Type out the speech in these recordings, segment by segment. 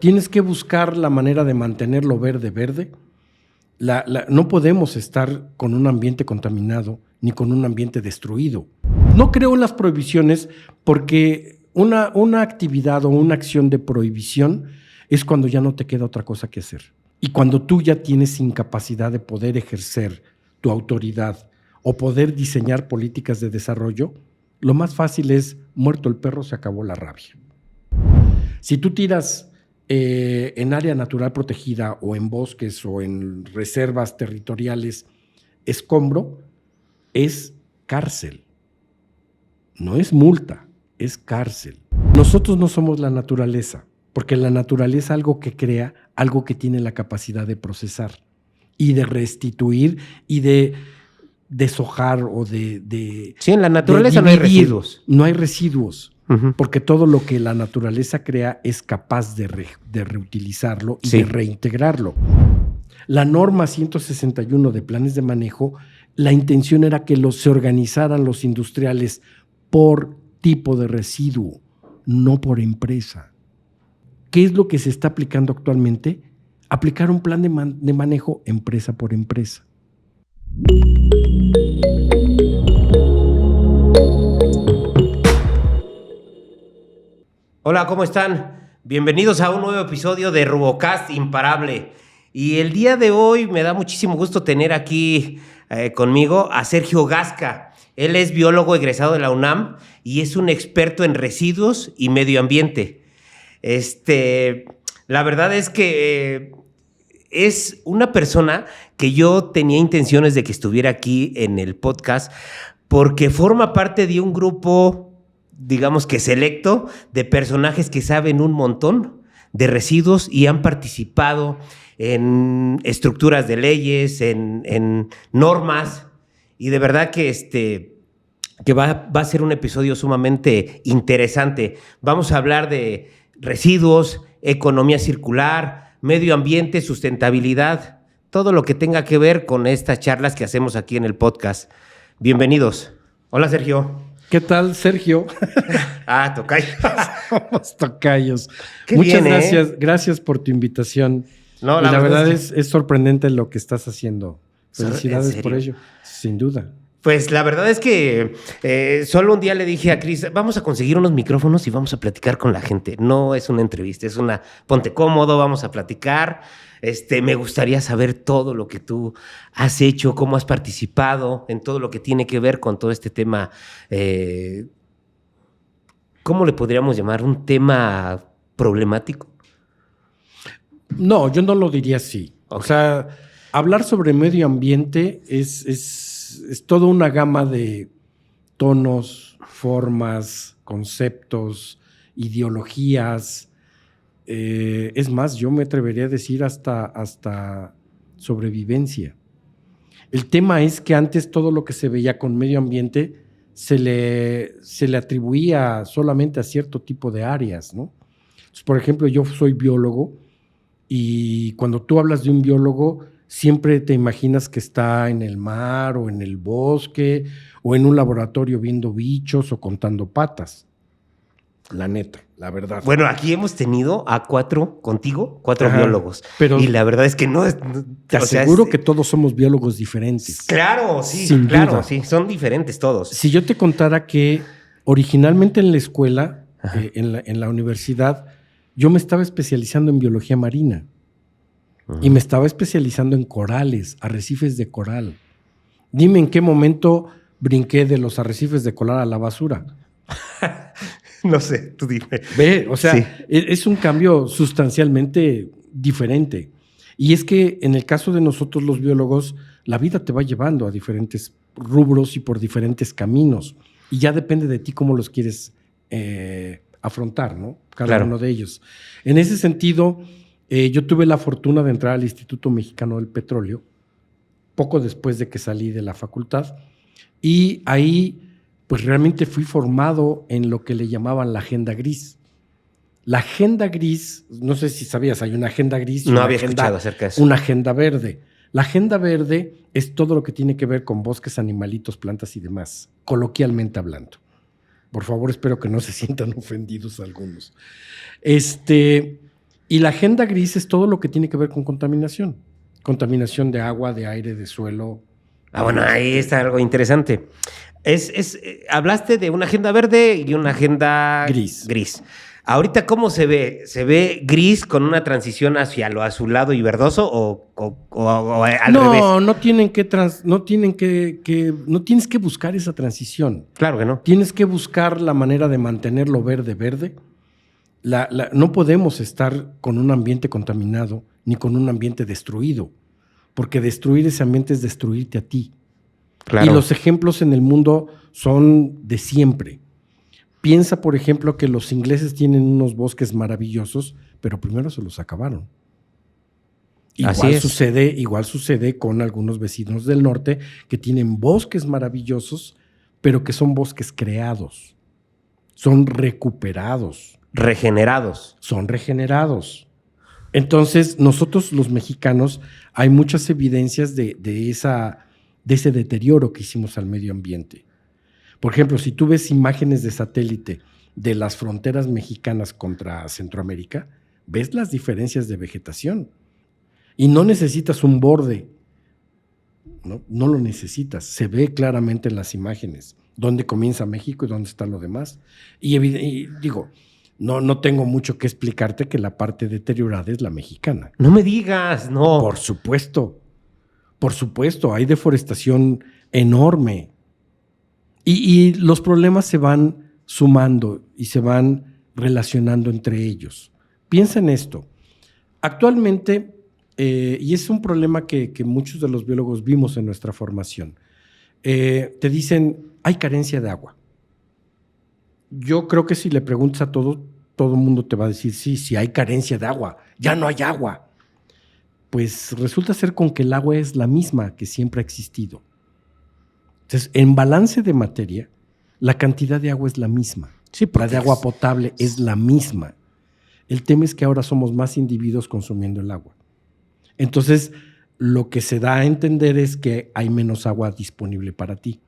Tienes que buscar la manera de mantenerlo verde. No podemos estar con un ambiente contaminado ni con un ambiente destruido. No creo en las prohibiciones porque una actividad o una acción de prohibición es cuando ya no te queda otra cosa que hacer. Y cuando tú ya tienes incapacidad de poder ejercer tu autoridad o poder diseñar políticas de desarrollo, lo más fácil es, muerto el perro, se acabó la rabia. Si tú tiras en área natural protegida o en bosques o en reservas territoriales escombro, es cárcel. No es multa, es cárcel. Nosotros no somos la naturaleza, porque la naturaleza es algo que crea, algo que tiene la capacidad de procesar y de restituir y de deshojar o de sí, en la naturaleza no hay residuos. No hay residuos, porque todo lo que la naturaleza crea es capaz de reutilizarlo y de reintegrarlo. La norma 161 de planes de manejo, la intención era que se organizaran los industriales por tipo de residuo, no por empresa. ¿Qué es lo que se está aplicando actualmente? Aplicar un plan de manejo empresa por empresa. Hola, ¿cómo están? Bienvenidos a un nuevo episodio de Rubocast Imparable. Y el día de hoy me da muchísimo gusto tener aquí conmigo a Sergio Gasca. Él es biólogo egresado de la UNAM y es un experto en residuos y medio ambiente. La verdad es que es una persona que yo tenía intenciones de que estuviera aquí en el podcast porque forma parte de un grupo, digamos que selecto, de personajes que saben un montón de residuos y han participado en estructuras de leyes, en normas, y de verdad que va a ser un episodio sumamente interesante. Vamos a hablar de residuos, economía circular, medio ambiente, sustentabilidad, todo lo que tenga que ver con estas charlas que hacemos aquí en el podcast. Bienvenidos. Hola, Sergio. ¿Qué tal, Sergio? Tocayos. Somos tocayos. Qué Muchas bien, gracias. Gracias por tu invitación. No, la verdad es sorprendente lo que estás haciendo. Felicidades por ello, sin duda. Pues la verdad es que solo un día le dije a Cris, vamos a conseguir unos micrófonos y vamos a platicar con la gente. No es una entrevista, es ponte cómodo, vamos a platicar. Me gustaría saber todo lo que tú has hecho, cómo has participado en todo lo que tiene que ver con todo este tema. ¿Cómo le podríamos llamar? ¿Un tema problemático? No, yo no lo diría así. Okay. O sea, hablar sobre medio ambiente es toda una gama de tonos, formas, conceptos, ideologías. Es más, yo me atrevería a decir hasta sobrevivencia. El tema es que antes todo lo que se veía con medio ambiente se le atribuía solamente a cierto tipo de áreas, ¿no? Entonces, por ejemplo, yo soy biólogo y cuando tú hablas de un biólogo, siempre te imaginas que está en el mar o en el bosque o en un laboratorio viendo bichos o contando patas. La neta, la verdad. Bueno, aquí hemos tenido a cuatro Ajá, biólogos. Pero y la verdad es que no es... Te aseguro que todos somos biólogos diferentes. Claro, sí, sin claro, duda. Sí, son diferentes todos. Si yo te contara que originalmente en la escuela, en la universidad, yo me estaba especializando en biología marina. Y me estaba especializando en corales, arrecifes de coral. Dime en qué momento brinqué de los arrecifes de coral a la basura. No sé, tú dime. Ve, o sea, sí. Es un cambio sustancialmente diferente. Y es que en el caso de nosotros los biólogos, la vida te va llevando a diferentes rubros y por diferentes caminos. Y ya depende de ti cómo los quieres afrontar, ¿no? Cada uno de ellos. En ese sentido, yo tuve la fortuna de entrar al Instituto Mexicano del Petróleo poco después de que salí de la facultad. Y ahí pues realmente fui formado en lo que le llamaban la agenda gris. La agenda gris, no sé si sabías, hay una agenda gris y no había escuchado acerca de eso. Una agenda verde. La agenda verde es todo lo que tiene que ver con bosques, animalitos, plantas y demás, coloquialmente hablando. Por favor, espero que no se sientan ofendidos algunos. Y la agenda gris es todo lo que tiene que ver con contaminación. Contaminación de agua, de aire, de suelo. Bueno, ahí está algo interesante. Hablaste de una agenda verde y una agenda gris. Ahorita, ¿cómo se ve? ¿Se ve gris con una transición hacia lo azulado y verdoso o al revés? No tienes que buscar esa transición. Claro que no. Tienes que buscar la manera de mantenerlo verde. No podemos estar con un ambiente contaminado ni con un ambiente destruido, porque destruir ese ambiente es destruirte a ti. Claro. Y los ejemplos en el mundo son de siempre. Piensa, por ejemplo, que los ingleses tienen unos bosques maravillosos, pero primero se los acabaron. Igual sucede con algunos vecinos del norte que tienen bosques maravillosos, pero que son bosques creados, son recuperados. Son regenerados. Entonces, nosotros los mexicanos, hay muchas evidencias de ese deterioro que hicimos al medio ambiente. Por ejemplo, si tú ves imágenes de satélite de las fronteras mexicanas contra Centroamérica, ves las diferencias de vegetación. Y no necesitas un borde, no lo necesitas. Se ve claramente en las imágenes dónde comienza México y dónde está lo demás. Y digo, no tengo mucho que explicarte que la parte deteriorada es la mexicana. No me digas, no. Por supuesto, hay deforestación enorme. Y los problemas se van sumando y se van relacionando entre ellos. Piensa en esto. Actualmente, y es un problema que muchos de los biólogos vimos en nuestra formación, te dicen, hay carencia de agua. Yo creo que si le preguntas a todo el mundo te va a decir, sí, hay carencia de agua, ya no hay agua. Pues resulta ser con que el agua es la misma que siempre ha existido. Entonces, en balance de materia, la cantidad de agua es la misma. Sí, la de agua potable es la misma. El tema es que ahora somos más individuos consumiendo el agua. Entonces, lo que se da a entender es que hay menos agua disponible para ti.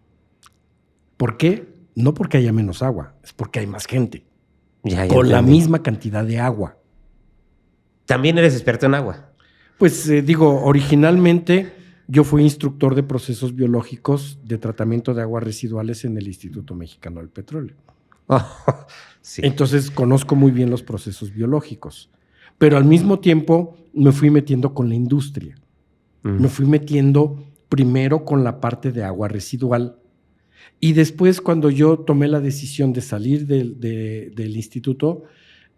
¿Por qué? No porque haya menos agua, es porque hay más gente. Ya con entendí. La misma cantidad de agua. ¿También eres experto en agua? Pues originalmente yo fui instructor de procesos biológicos de tratamiento de aguas residuales en el Instituto Mexicano del Petróleo. Sí. Entonces conozco muy bien los procesos biológicos, pero al mismo tiempo me fui metiendo con la industria. Me fui metiendo primero con la parte de agua residual y después cuando yo tomé la decisión de salir del instituto,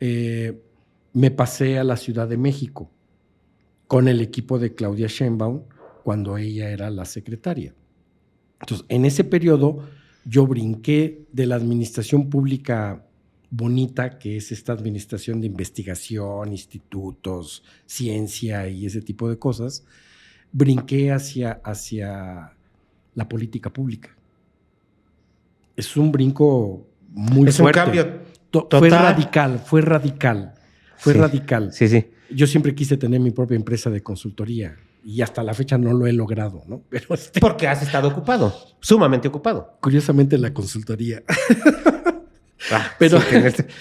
me pasé a la Ciudad de México con el equipo de Claudia Sheinbaum cuando ella era la secretaria. Entonces, en ese periodo yo brinqué de la administración pública bonita, que es esta administración de investigación, institutos, ciencia y ese tipo de cosas, brinqué hacia la política pública. Es un brinco muy fuerte. Es un cambio total. Fue radical. Sí. Yo siempre quise tener mi propia empresa de consultoría y hasta la fecha no lo he logrado, ¿no? Pero porque has estado ocupado, sumamente ocupado. Curiosamente la consultoría. Pero,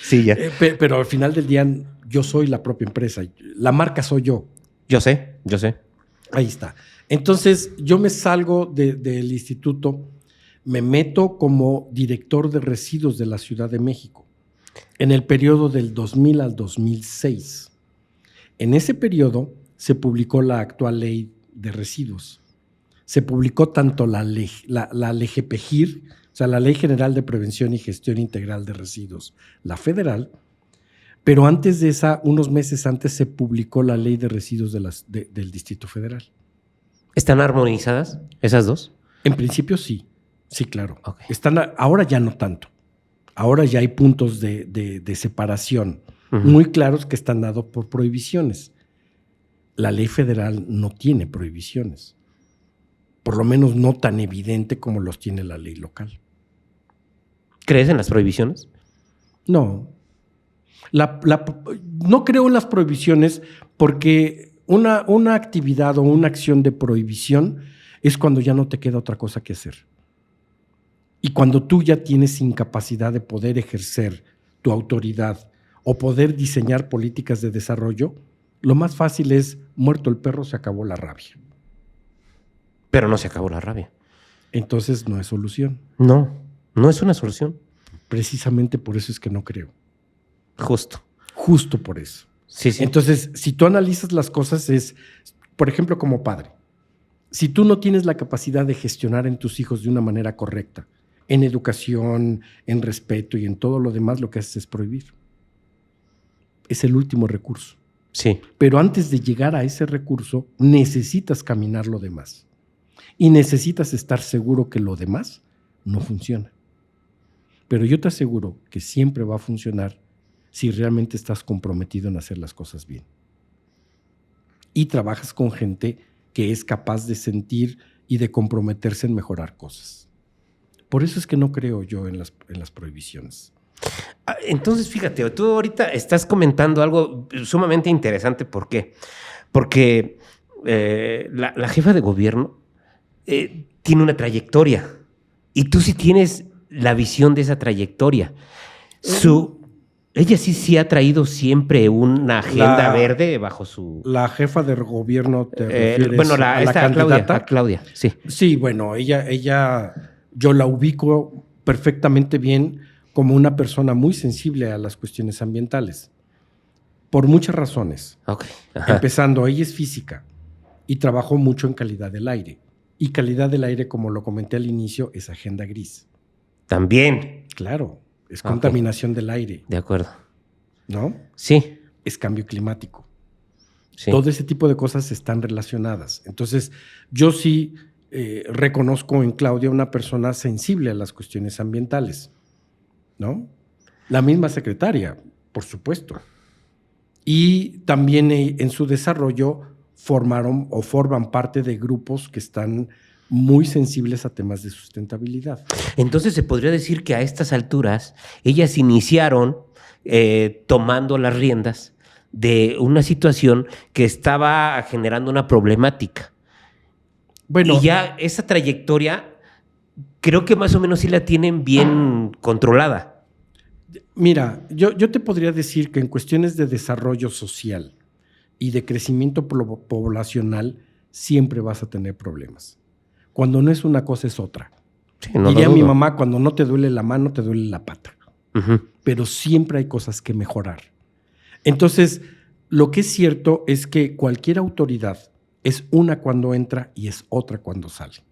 sí, ya. Pero al final del día yo soy la propia empresa. La marca soy yo. Yo sé. Ahí está. Entonces yo me salgo del instituto, me meto como director de residuos de la Ciudad de México en el periodo del 2000 al 2006. En ese periodo se publicó la actual ley de residuos. Se publicó tanto la LGPGIR, o sea, la Ley General de Prevención y Gestión Integral de Residuos, la federal, pero antes de esa, unos meses antes, se publicó la Ley de Residuos del Distrito Federal. ¿Están armonizadas esas dos? En principio sí, claro. Okay. Ahora ya no tanto. Ahora ya hay puntos de separación muy claros que están dados por prohibiciones. La ley federal no tiene prohibiciones, por lo menos no tan evidente como los tiene la ley local. ¿Crees en las prohibiciones? No. No creo en las prohibiciones porque una actividad o una acción de prohibición es cuando ya no te queda otra cosa que hacer. Y cuando tú ya tienes incapacidad de poder ejercer tu autoridad o poder diseñar políticas de desarrollo, lo más fácil es, muerto el perro, se acabó la rabia. Pero no se acabó la rabia. Entonces no es solución. No, no es una solución. Precisamente por eso es que no creo. Justo. Justo por eso. Sí, sí. Entonces, si tú analizas las cosas es, por ejemplo, como padre, si tú no tienes la capacidad de gestionar en tus hijos de una manera correcta, en educación, en respeto y en todo lo demás, lo que haces es prohibir. Es el último recurso. Sí. Pero antes de llegar a ese recurso, necesitas caminar lo demás. Y necesitas estar seguro que lo demás no funciona. Pero yo te aseguro que siempre va a funcionar si realmente estás comprometido en hacer las cosas bien. Y trabajas con gente que es capaz de sentir y de comprometerse en mejorar cosas. Por eso es que no creo yo en las prohibiciones. Entonces, fíjate, tú ahorita estás comentando algo sumamente interesante. ¿Por qué? Porque la jefa de gobierno tiene una trayectoria y tú sí tienes la visión de esa trayectoria. Ella sí ha traído siempre una agenda verde bajo su... La jefa de gobierno, ¿te refieres bueno, a la candidata? A Claudia, sí. Sí, bueno, ella yo la ubico perfectamente bien como una persona muy sensible a las cuestiones ambientales. Por muchas razones. Okay. Empezando, ella es física y trabajó mucho en calidad del aire. Y calidad del aire, como lo comenté al inicio, es agenda gris. También. Claro, es contaminación del aire. De acuerdo. ¿No? Sí. Es cambio climático. Sí. Todo ese tipo de cosas están relacionadas. Entonces, yo sí reconozco en Claudia una persona sensible a las cuestiones ambientales, ¿no? La misma secretaria, por supuesto. Y también en su desarrollo forman parte de grupos que están muy sensibles a temas de sustentabilidad. Entonces, se podría decir que a estas alturas ellas iniciaron tomando las riendas de una situación que estaba generando una problemática. Bueno, y ya esa trayectoria creo que más o menos sí la tienen bien controlada. Mira, yo te podría decir que en cuestiones de desarrollo social y de crecimiento poblacional siempre vas a tener problemas. Cuando no es una cosa es otra. Sí, no diría mi mamá, cuando no te duele la mano, te duele la pata. Pero siempre hay cosas que mejorar. Entonces, lo que es cierto es que cualquier autoridad es una cuando entra y es otra cuando sale.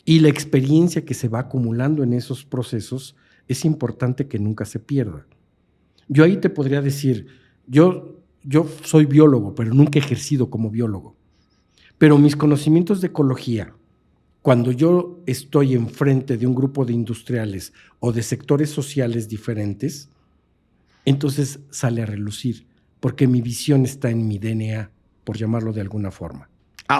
Y la experiencia que se va acumulando en esos procesos es importante que nunca se pierda. Yo ahí te podría decir, yo soy biólogo, pero nunca he ejercido como biólogo. Pero mis conocimientos de ecología, cuando yo estoy enfrente de un grupo de industriales o de sectores sociales diferentes, entonces sale a relucir, porque mi visión está en mi DNA, por llamarlo de alguna forma.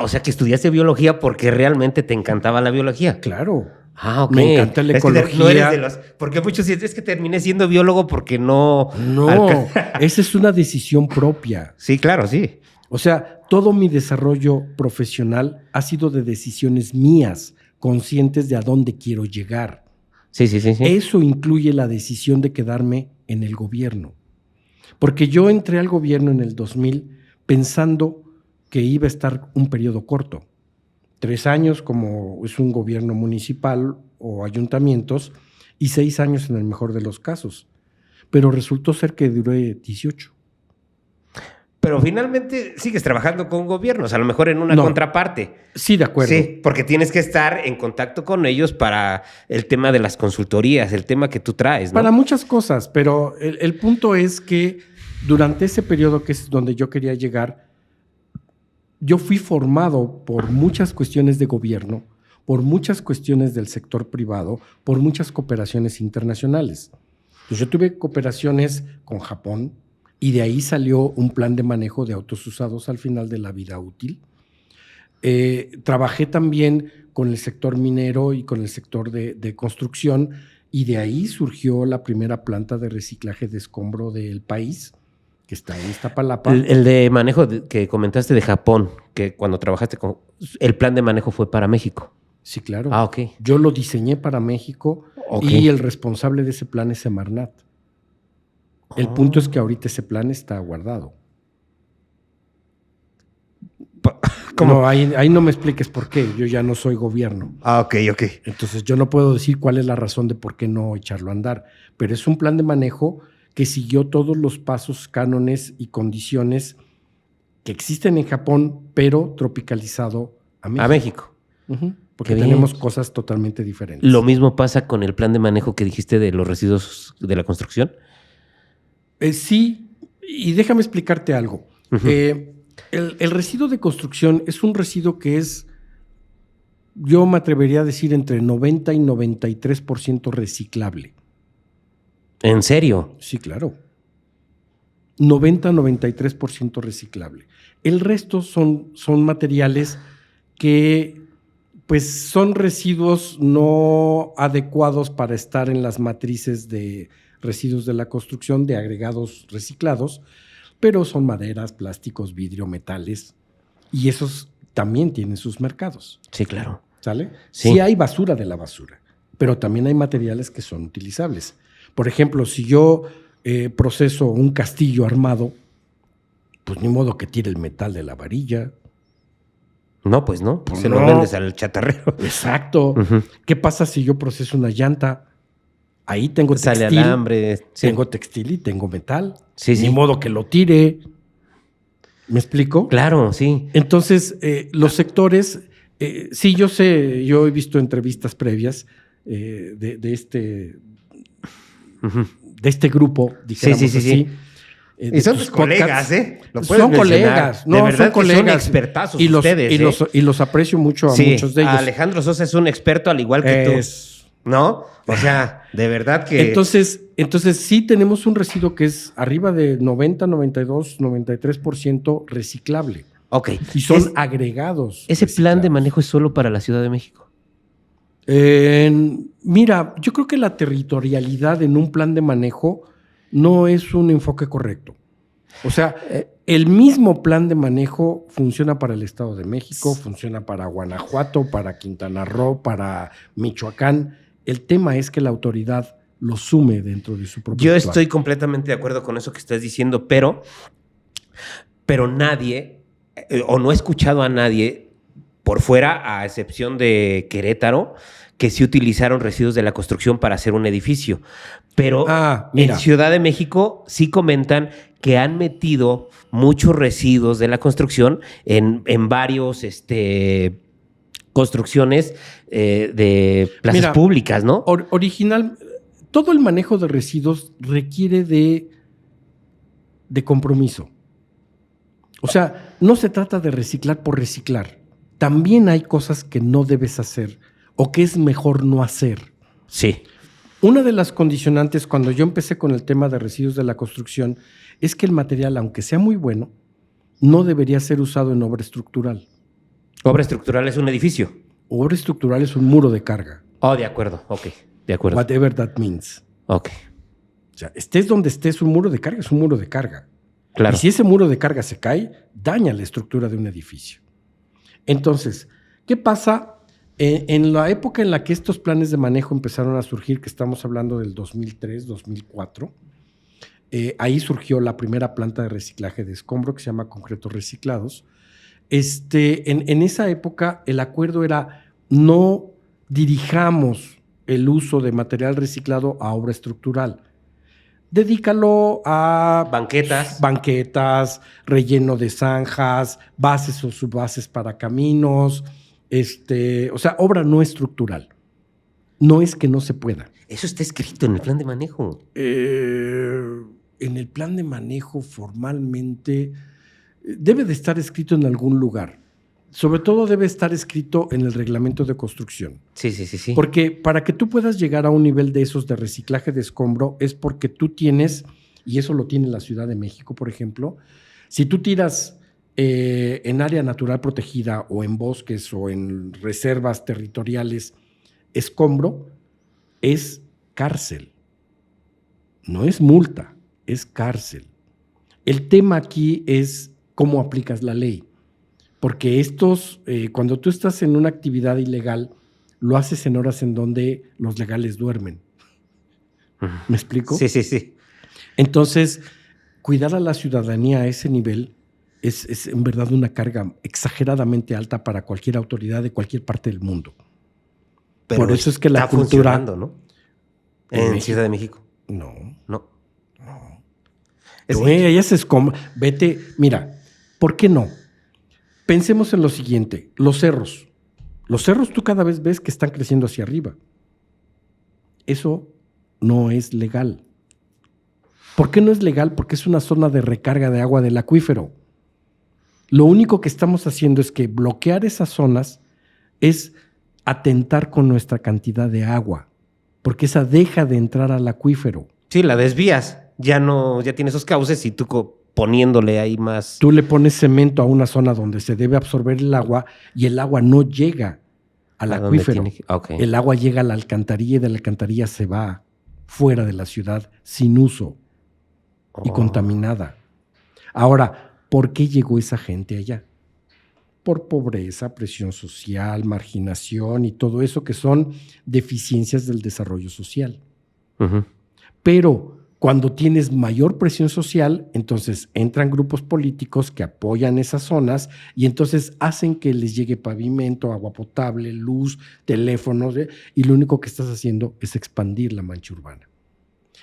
O sea que estudiaste biología porque realmente te encantaba la biología. Claro. Ok. Me encanta la ecología. No eres de los, porque muchos dicen, es que terminé siendo biólogo porque no... No, esa es una decisión propia. Sí, claro, sí. O sea, todo mi desarrollo profesional ha sido de decisiones mías, conscientes de a dónde quiero llegar. Sí. Eso incluye la decisión de quedarme en el gobierno. Porque yo entré al gobierno en el 2000 pensando que iba a estar un periodo corto. 3 años como es un gobierno municipal o ayuntamientos y 6 años en el mejor de los casos. Pero resultó ser que duré 18. Pero finalmente sigues trabajando con gobiernos, a lo mejor en una contraparte. Sí, de acuerdo. Sí, porque tienes que estar en contacto con ellos para el tema de las consultorías, el tema que tú traes, ¿no? Para muchas cosas, pero el punto es que durante ese periodo que es donde yo quería llegar, yo fui formado por muchas cuestiones de gobierno, por muchas cuestiones del sector privado, por muchas cooperaciones internacionales. Entonces, yo tuve cooperaciones con Japón y de ahí salió un plan de manejo de autos usados al final de la vida útil. Trabajé también con el sector minero y con el sector de construcción y de ahí surgió la primera planta de reciclaje de escombro del país, que está en Iztapalapa. El de manejo que comentaste de Japón, que cuando trabajaste con... El plan de manejo fue para México. Sí, claro. Ok. Yo lo diseñé para México y el responsable de ese plan es Semarnat. El punto es que ahorita ese plan está guardado. ¿Cómo? No, ahí no me expliques por qué. Yo ya no soy gobierno. Ok. Entonces yo no puedo decir cuál es la razón de por qué no echarlo a andar. Pero es un plan de manejo que siguió todos los pasos, cánones y condiciones que existen en Japón, pero tropicalizado a México. A México. Porque Qué tenemos bien. cosas totalmente diferentes. ¿Lo mismo pasa con el plan de manejo que dijiste de los residuos de la construcción? Sí, y déjame explicarte algo. Ujú. El residuo de construcción es un residuo que es, yo me atrevería a decir, entre 90 y 93% reciclable. ¿En serio? Sí, claro. 90-93% reciclable. El resto son materiales que pues son residuos no adecuados para estar en las matrices de residuos de la construcción de agregados reciclados, pero son maderas, plásticos, vidrio, metales, y esos también tienen sus mercados. Sí, claro. ¿Sale? Sí. Sí hay basura de la basura, pero también hay materiales que son utilizables. Por ejemplo, si yo proceso un castillo armado, pues ni modo que tire el metal de la varilla. No, pues no. Pues Se no. lo vendes al chatarrero. Exacto. Ujú. ¿Qué pasa si yo proceso una llanta? Ahí tengo Sale textil, alambre. Sí. tengo textil y tengo metal. Sí, Ni sí. modo que lo tire. ¿Me explico? Claro, sí. Entonces, los sectores, sí, yo sé, yo he visto entrevistas previas de Ujú. este grupo, dijéramos Sí, sí, sí, así. sí. De Y son tus tus colegas, podcasts. ¿eh? Lo puedes Son mencionar. colegas, De no, verdad son que colegas. son expertazos y los, ustedes, y, ¿eh? y los aprecio mucho a Sí, muchos de ellos. Alejandro Sosa es un experto al igual que tú. ¿No? O sea, de verdad que... Entonces sí tenemos un residuo que es arriba de 90, 92, 93% reciclable. Ok. Y son agregados. ¿Ese plan de reciclados. manejo es solo para la Ciudad de México? Mira, yo creo que la territorialidad en un plan de manejo no es un enfoque correcto. O sea, el mismo plan de manejo funciona para el Estado de México, funciona para Guanajuato, para Quintana Roo, para Michoacán. El tema es que la autoridad lo sume dentro de su propio Yo actuar. estoy completamente de acuerdo con eso que estás diciendo, pero nadie, o no he escuchado a nadie por fuera, a excepción de Querétaro, que sí utilizaron residuos de la construcción para hacer un edificio. Pero mira. en Ciudad de México sí comentan que han metido muchos residuos de la construcción en varios construcciones de plazas públicas, ¿no? Original, todo el manejo de residuos requiere de compromiso. O sea, no se trata de reciclar por reciclar. También hay cosas que no debes hacer o que es mejor no hacer. Sí. Una de las condicionantes cuando yo empecé con el tema de residuos de la construcción es que el material, aunque sea muy bueno, no debería ser usado en obra estructural. Obra estructural es un edificio. Obra estructural es un muro de carga. Oh, de acuerdo. Ok, de acuerdo. Whatever that means. Ok. O sea, estés donde estés, un muro de carga es un muro de carga. Claro. Y si ese muro de carga se cae, daña la estructura de un edificio. Entonces, ¿qué pasa? En la época en la que estos planes de manejo empezaron a surgir, que estamos hablando del 2003, 2004, ahí surgió la primera planta de reciclaje de escombro que se llama Concretos Reciclados. En esa época el acuerdo era no dirijamos el uso de material reciclado a obra estructural. Dedícalo a banquetas, relleno de zanjas, bases o subbases para caminos, o sea, obra no estructural. No es que no se pueda. Eso está escrito en el plan de manejo. En el plan de manejo formalmente debe de estar escrito en algún lugar. Sobre todo debe estar escrito en el reglamento de construcción. Sí. Porque para que tú puedas llegar a un nivel de esos de reciclaje de escombro es porque tú tienes, y eso lo tiene la Ciudad de México, por ejemplo, si tú tiras en área natural protegida o en bosques o en reservas territoriales escombro, es cárcel. No es multa, es cárcel. El tema aquí es cómo aplicas la ley. Porque cuando tú estás en una actividad ilegal, lo haces en horas en donde los legales duermen. ¿Me explico? Sí. Entonces, cuidar a la ciudadanía a ese nivel es en verdad una carga exageradamente alta para cualquier autoridad de cualquier parte del mundo. Pero por eso es que la está cultura... funcionando, ¿no? En Ciudad de México. No. Es Ella se escombra. Vete, mira, ¿por qué no? Pensemos en lo siguiente, los cerros. Los cerros tú cada vez ves que están creciendo hacia arriba. Eso no es legal. ¿Por qué no es legal? Porque es una zona de recarga de agua del acuífero. Lo único que estamos haciendo es que bloquear esas zonas es atentar con nuestra cantidad de agua, porque esa deja de entrar al acuífero. Sí, la desvías. Ya tiene esos cauces y tú poniéndole ahí más. Tú le pones cemento a una zona donde se debe absorber el agua y el agua no llega al acuífero. Okay. El agua llega a la alcantarilla y de la alcantarilla se va fuera de la ciudad sin uso y contaminada. Ahora, ¿por qué llegó esa gente allá? Por pobreza, presión social, marginación y todo eso que son deficiencias del desarrollo social. Uh-huh. Pero cuando tienes mayor presión social, entonces entran grupos políticos que apoyan esas zonas y entonces hacen que les llegue pavimento, agua potable, luz, teléfonos, y lo único que estás haciendo es expandir la mancha urbana.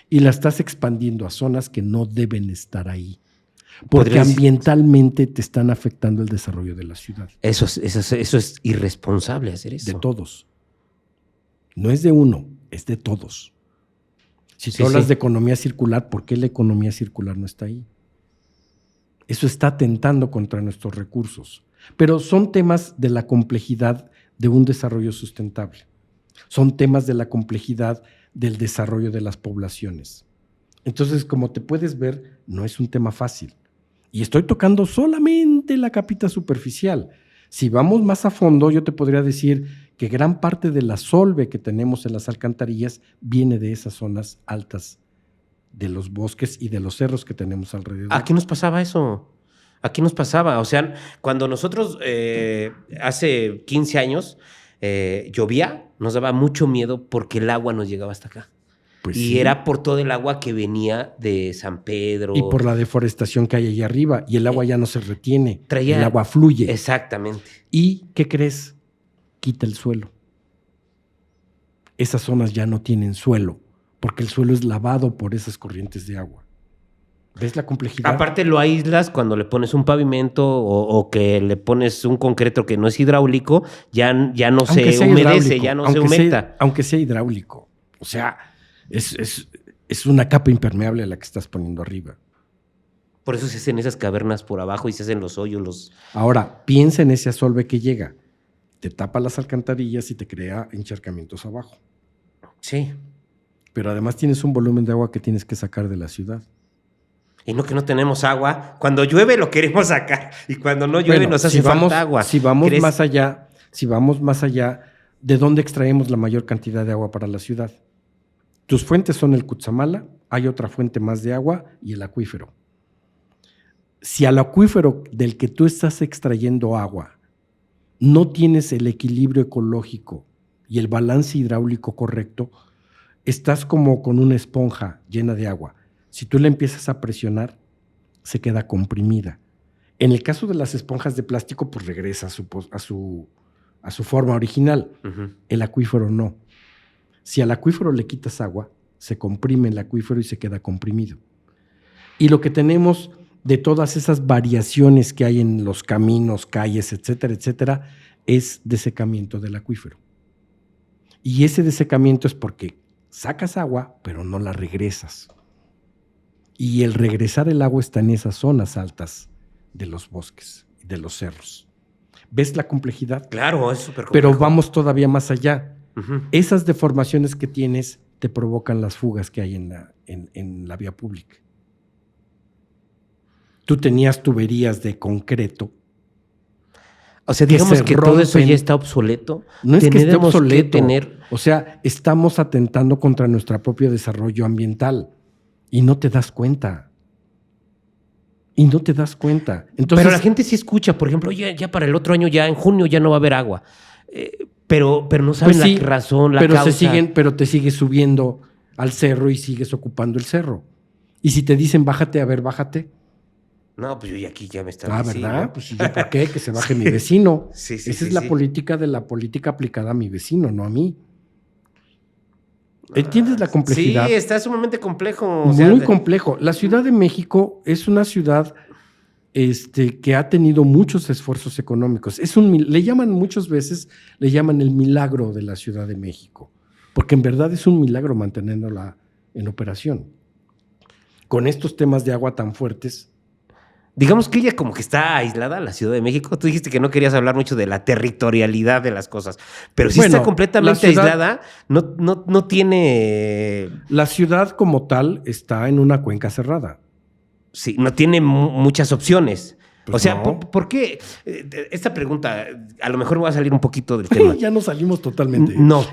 Y la estás expandiendo a zonas que no deben estar ahí. Porque ambientalmente te están afectando el desarrollo de la ciudad. Eso es irresponsable hacer eso. De todos. No es de uno, es de todos. Si tú hablas de economía circular, ¿por qué la economía circular no está ahí? Eso está atentando contra nuestros recursos. Pero son temas de la complejidad de un desarrollo sustentable. Son temas de la complejidad del desarrollo de las poblaciones. Entonces, como te puedes ver, no es un tema fácil. Y estoy tocando solamente la capita superficial. Si vamos más a fondo, yo te podría decir que gran parte de la solve que tenemos en las alcantarillas viene de esas zonas altas de los bosques y de los cerros que tenemos alrededor. Aquí nos pasaba eso. Aquí nos pasaba. O sea, cuando nosotros hace 15 años llovía, nos daba mucho miedo porque el agua nos llegaba hasta acá. Pues y era por todo el agua que venía de San Pedro. Y por la deforestación que hay allá arriba. Y el agua ya no se retiene. El agua fluye. Exactamente. ¿Y qué crees? Quita el suelo. Esas zonas ya no tienen suelo, porque el suelo es lavado por esas corrientes de agua. ¿Ves la complejidad? Aparte lo aíslas cuando le pones un pavimento o que le pones un concreto que no es hidráulico, ya no se humedece, ya no se humecta. Aunque sea hidráulico. O sea, es una capa impermeable a la que estás poniendo arriba. Por eso se hacen esas cavernas por abajo y se hacen los hoyos. Ahora, piensa en ese asolve que llega. Te tapa las alcantarillas y te crea encharcamientos abajo. Sí. Pero además tienes un volumen de agua que tienes que sacar de la ciudad. Y no que no tenemos agua. Cuando llueve lo queremos sacar. Y cuando no llueve nos hace falta agua. Si vamos más allá, ¿de dónde extraemos la mayor cantidad de agua para la ciudad? Tus fuentes son el Cutzamala, hay otra fuente más de agua y el acuífero. Si al acuífero del que tú estás extrayendo agua no tienes el equilibrio ecológico y el balance hidráulico correcto, estás como con una esponja llena de agua. Si tú la empiezas a presionar, se queda comprimida. En el caso de las esponjas de plástico, pues regresa a su forma original. Uh-huh. El acuífero no. Si al acuífero le quitas agua, se comprime el acuífero y se queda comprimido. Y lo que tenemos de todas esas variaciones que hay en los caminos, calles, etcétera, etcétera, es desecamiento del acuífero. Y ese desecamiento es porque sacas agua, pero no la regresas. Y el regresar el agua está en esas zonas altas de los bosques, de los cerros. ¿Ves la complejidad? Claro, es súper complejo. Pero vamos todavía más allá. Uh-huh. Esas deformaciones que tienes te provocan las fugas que hay en la vía pública. Tú tenías tuberías de concreto. O sea, digamos que todo eso ya está obsoleto. No es que esté obsoleto. O sea, estamos atentando contra nuestro propio desarrollo ambiental y no te das cuenta. Entonces, pero la gente sí escucha, por ejemplo, ya para el otro año, ya en junio ya no va a haber agua. Pero no saben la razón, la causa. Pero te sigues subiendo al cerro y sigues ocupando el cerro. Y si te dicen bájate, a ver, bájate. No, pues yo ya aquí ya me estaba ¿Verdad? Pues yo, ¿por qué? Que se baje mi vecino. Sí, Esa es la política de la política aplicada a mi vecino, no a mí. ¿Entiendes la complejidad? Sí, está sumamente complejo. Muy complejo. La Ciudad de México es una ciudad que ha tenido muchos esfuerzos económicos. Le llaman muchas veces, le llaman el milagro de la Ciudad de México, porque en verdad es un milagro mantenerla en operación. Con estos temas de agua tan fuertes. Digamos que ella como que está aislada, la Ciudad de México. Tú dijiste que no querías hablar mucho de la territorialidad de las cosas, pero si está completamente aislada, no tiene... La ciudad como tal está en una cuenca cerrada. Sí, no tiene muchas opciones. Pues o sea, no. ¿por qué? Esta pregunta, a lo mejor me va a salir un poquito del tema. Ya nos salimos totalmente. No.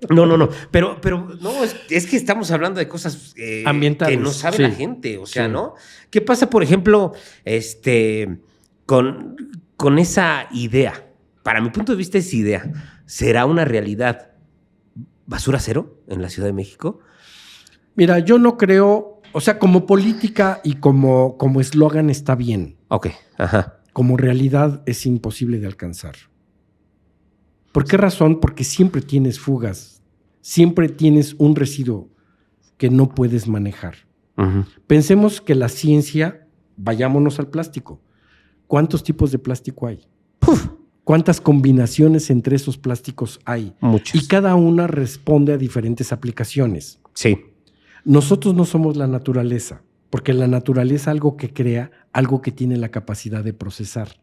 Pero no, es que estamos hablando de cosas ambientales, que no sabe la gente. O sea, ¿no? ¿Qué pasa, por ejemplo, con esa idea? Para mi punto de vista, esa idea, ¿será una realidad basura cero en la Ciudad de México? Mira, yo no creo... O sea, como política y como eslogan está bien. Ok, ajá. Como realidad es imposible de alcanzar. ¿Por qué razón? Porque siempre tienes fugas, siempre tienes un residuo que no puedes manejar. Uh-huh. Pensemos que la ciencia, vayámonos al plástico. ¿Cuántos tipos de plástico hay? ¡Puf! ¿Cuántas combinaciones entre esos plásticos hay? Muchas. Y cada una responde a diferentes aplicaciones. Sí. Nosotros no somos la naturaleza, porque la naturaleza es algo que crea, algo que tiene la capacidad de procesar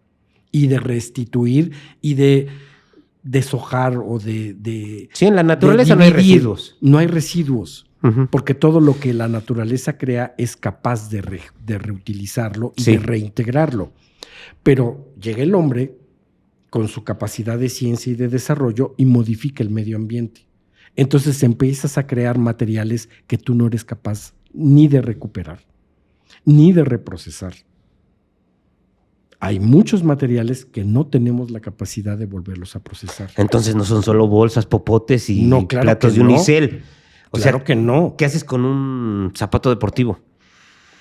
y de restituir y de deshojar o de sí, en la naturaleza no hay residuos. No hay residuos, uh-huh. Porque todo lo que la naturaleza crea es capaz de reutilizarlo y de reintegrarlo. Pero llega el hombre con su capacidad de ciencia y de desarrollo y modifica el medio ambiente. Entonces empiezas a crear materiales que tú no eres capaz ni de recuperar, ni de reprocesar. Hay muchos materiales que no tenemos la capacidad de volverlos a procesar. Entonces no son solo bolsas, popotes y platos de unicel. O sea, que no. ¿Qué haces con un zapato deportivo?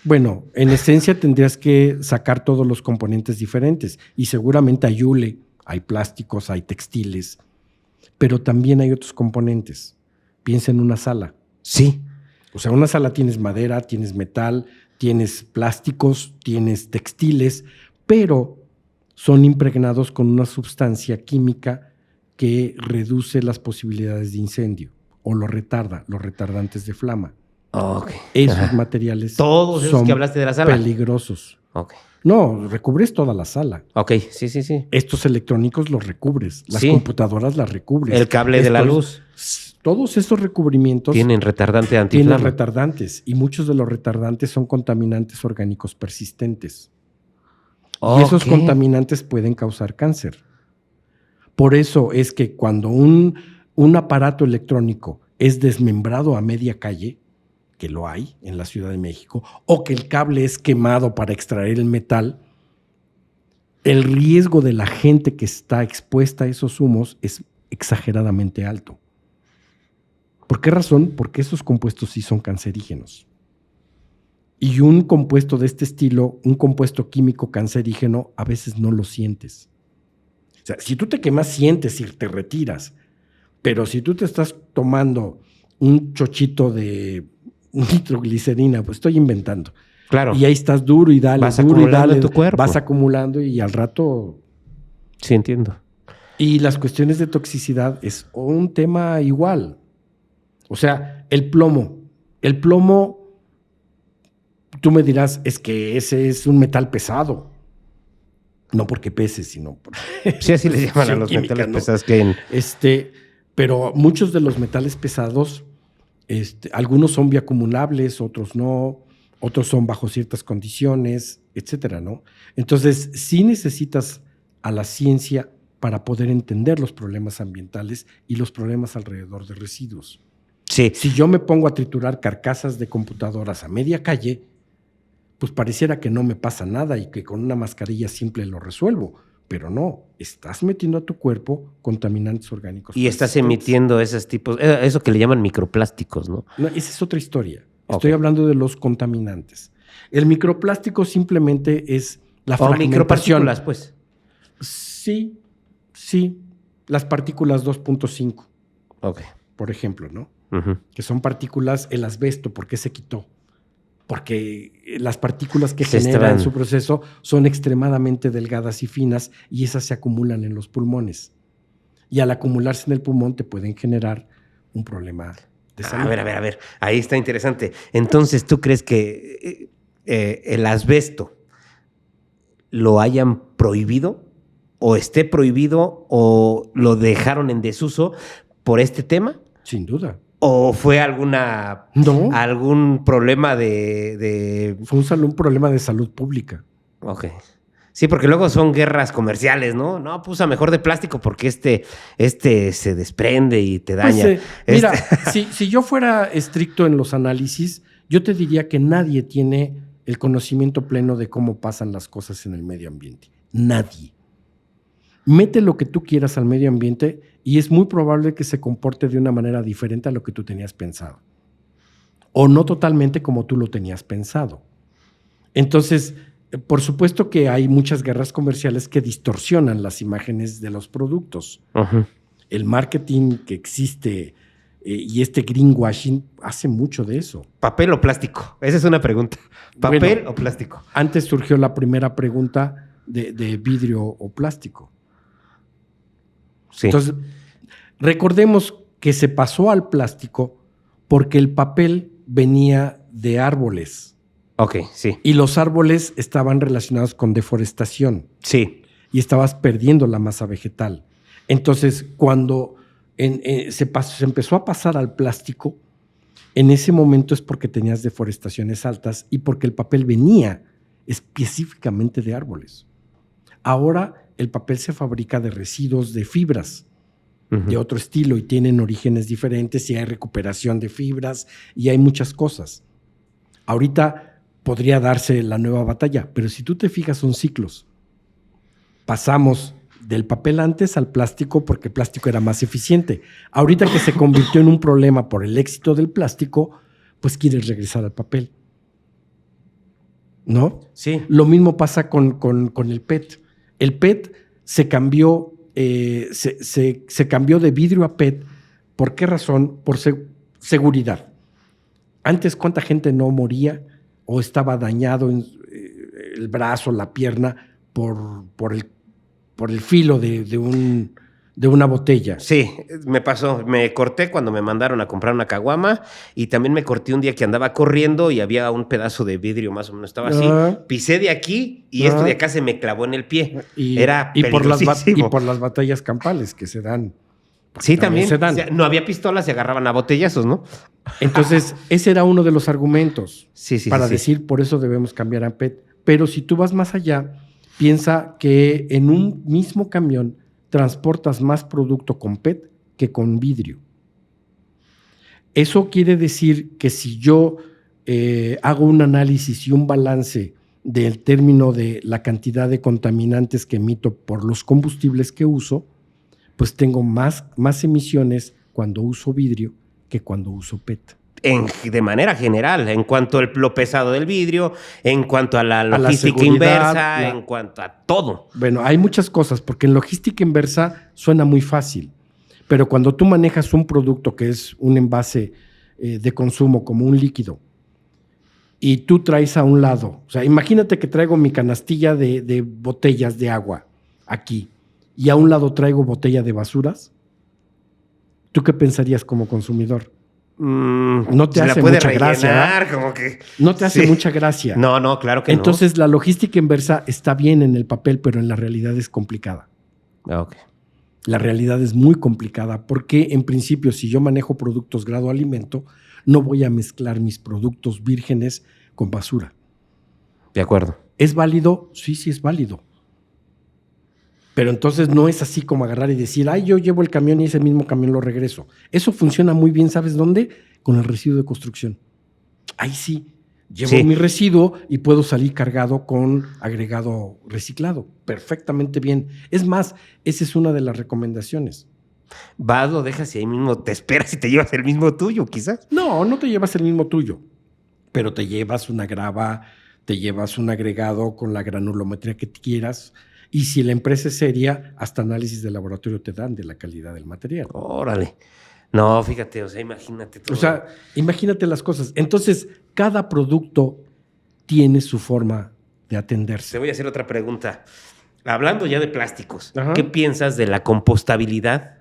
Bueno, en esencia tendrías que sacar todos los componentes diferentes y seguramente hay hule, hay plásticos, hay textiles, pero también hay otros componentes. Piensa en una sala. Sí. O sea, una sala tienes madera, tienes metal, tienes plásticos, tienes textiles, pero son impregnados con una sustancia química que reduce las posibilidades de incendio o lo retarda, los retardantes de flama. Okay. Esos materiales todos esos son que hablaste de la sala. Peligrosos. Okay. No, recubres toda la sala. Ok, sí. Estos electrónicos los recubres, las computadoras las recubres. El cable de la luz. Todos esos recubrimientos tienen retardante antiflama. Tienen retardantes y muchos de los retardantes son contaminantes orgánicos persistentes. Y esos contaminantes pueden causar cáncer. Por eso es que cuando un aparato electrónico es desmembrado a media calle, que lo hay en la Ciudad de México, o que el cable es quemado para extraer el metal, el riesgo de la gente que está expuesta a esos humos es exageradamente alto. ¿Por qué razón? Porque esos compuestos sí son cancerígenos. Y un compuesto de este estilo, un compuesto químico cancerígeno, a veces no lo sientes. O sea, si tú te quemas, sientes y te retiras. Pero si tú te estás tomando un chochito de nitroglicerina, pues estoy inventando. Claro. Y ahí estás duro y dale, vas duro acumulando y dale. En tu cuerpo. Vas acumulando y al rato... Sí, entiendo. Y las cuestiones de toxicidad es un tema igual. O sea, el plomo. El plomo, tú me dirás, es que ese es un metal pesado. No porque pese, sino por... Sí, así le llaman a los química, metales pesados que hay pero muchos de los metales pesados, algunos son bioacumulables, otros no, otros son bajo ciertas condiciones, etcétera, ¿no? Entonces, sí necesitas a la ciencia para poder entender los problemas ambientales y los problemas alrededor de residuos. Sí. Si yo me pongo a triturar carcasas de computadoras a media calle, pues pareciera que no me pasa nada y que con una mascarilla simple lo resuelvo. Pero no, estás metiendo a tu cuerpo contaminantes orgánicos. Y estás emitiendo esos tipos, eso que le llaman microplásticos, ¿no? No, esa es otra historia. Estoy hablando de los contaminantes. El microplástico simplemente es la O fragmentación. micropartículas, pues. Sí. Las partículas 2.5, Ok. por ejemplo, ¿no? Ujú. Que son partículas, el asbesto, ¿por qué se quitó? Porque las partículas que Se genera en estaban- su proceso son extremadamente delgadas y finas y esas se acumulan en los pulmones. Y al acumularse en el pulmón te pueden generar un problema de salud. A ver. Ahí está interesante. Entonces, ¿tú crees que el asbesto lo hayan prohibido? ¿O esté prohibido? ¿O lo dejaron en desuso por este tema? Sin duda. ¿O fue No. algún problema de... Fue un problema de salud pública. Ok. Sí, porque luego son guerras comerciales, ¿no? No, usa mejor de plástico porque este se desprende y te daña. Pues, mira, si yo fuera estricto en los análisis, yo te diría que nadie tiene el conocimiento pleno de cómo pasan las cosas en el medio ambiente. Nadie. Mete lo que tú quieras al medio ambiente y es muy probable que se comporte de una manera diferente a lo que tú tenías pensado. O no totalmente como tú lo tenías pensado. Entonces, por supuesto que hay muchas guerras comerciales que distorsionan las imágenes de los productos. Ujú. El marketing que existe y este greenwashing hace mucho de eso. ¿Papel o plástico? Esa es una pregunta. ¿Papel Bueno, o plástico? Antes surgió la primera pregunta de vidrio o plástico. Sí. Entonces, recordemos que se pasó al plástico porque el papel venía de árboles Ok, sí. y los árboles estaban relacionados con deforestación Sí. y estabas perdiendo la masa vegetal. Entonces, cuando se empezó a pasar al plástico, en ese momento es porque tenías deforestaciones altas y porque el papel venía específicamente de árboles. Ahora el papel se fabrica de residuos de fibras de otro estilo y tienen orígenes diferentes y hay recuperación de fibras y hay muchas cosas. Ahorita podría darse la nueva batalla, pero si tú te fijas son ciclos. Pasamos del papel antes al plástico porque el plástico era más eficiente. Ahorita que se convirtió en un problema por el éxito del plástico, pues quieres regresar al papel. ¿No? Sí. Lo mismo pasa con el PET. El PET se cambió, se cambió de vidrio a PET. ¿Por qué razón? Por seguridad. Antes, ¿cuánta gente no moría o estaba dañado en el brazo, la pierna, por el filo de una botella? Sí, me pasó. Me corté cuando me mandaron a comprar una caguama y también me corté un día que andaba corriendo y había un pedazo de vidrio más o menos. Estaba así. Pisé de aquí y esto de acá se me clavó en el pie. Era peligrosísimo. por las batallas campales que se dan. Sí, también. se dan. O sea, no había pistolas, se agarraban a botellazos, ¿no? Entonces, ese era uno de los argumentos para Sí. decir por eso debemos cambiar a PET. Pero si tú vas más allá, piensa que en un mismo camión transportas más producto con PET que con vidrio. Eso quiere decir que si yo hago un análisis y un balance del término de la cantidad de contaminantes que emito por los combustibles que uso, pues tengo más emisiones cuando uso vidrio que cuando uso PET. De manera general, en cuanto a lo pesado del vidrio, en cuanto a la la logística seguridad, inversa, en cuanto a todo. Bueno, hay muchas cosas, porque en logística inversa suena muy fácil, pero cuando tú manejas un producto que es un envase de consumo como un líquido y tú traes a un lado, o sea, imagínate que traigo mi canastilla de botellas de agua aquí y a un lado traigo botella de basuras, ¿tú qué pensarías como consumidor? No te hace mucha gracia, ¿verdad? Como que... No te hace mucha gracia. No, claro que Entonces, la logística inversa está bien en el papel, pero en la realidad es complicada. Ok. La realidad es muy complicada porque, en principio, si yo manejo productos grado alimento, no voy a mezclar mis productos vírgenes con basura. De acuerdo. ¿Es válido? Sí, es válido. Pero entonces no es así como agarrar y decir, ay, yo llevo el camión y ese mismo camión lo regreso. Eso funciona muy bien, ¿sabes dónde? Con el residuo de construcción. Ahí sí, llevo mi residuo y puedo salir cargado con agregado reciclado. Perfectamente bien. Es más, esa es una de las recomendaciones. Vas, lo dejas y ahí mismo te esperas y te llevas el mismo tuyo, quizás. No te llevas el mismo tuyo. pero te llevas una grava, te llevas un agregado con la granulometría que quieras, y si la empresa es seria, hasta análisis de laboratorio te dan de la calidad del material. Órale. No, fíjate, o sea, imagínate todo. O sea, imagínate las cosas. Entonces, cada producto tiene su forma de atenderse. Te voy a hacer otra pregunta. Hablando ya de plásticos, Ajá. ¿qué piensas de la compostabilidad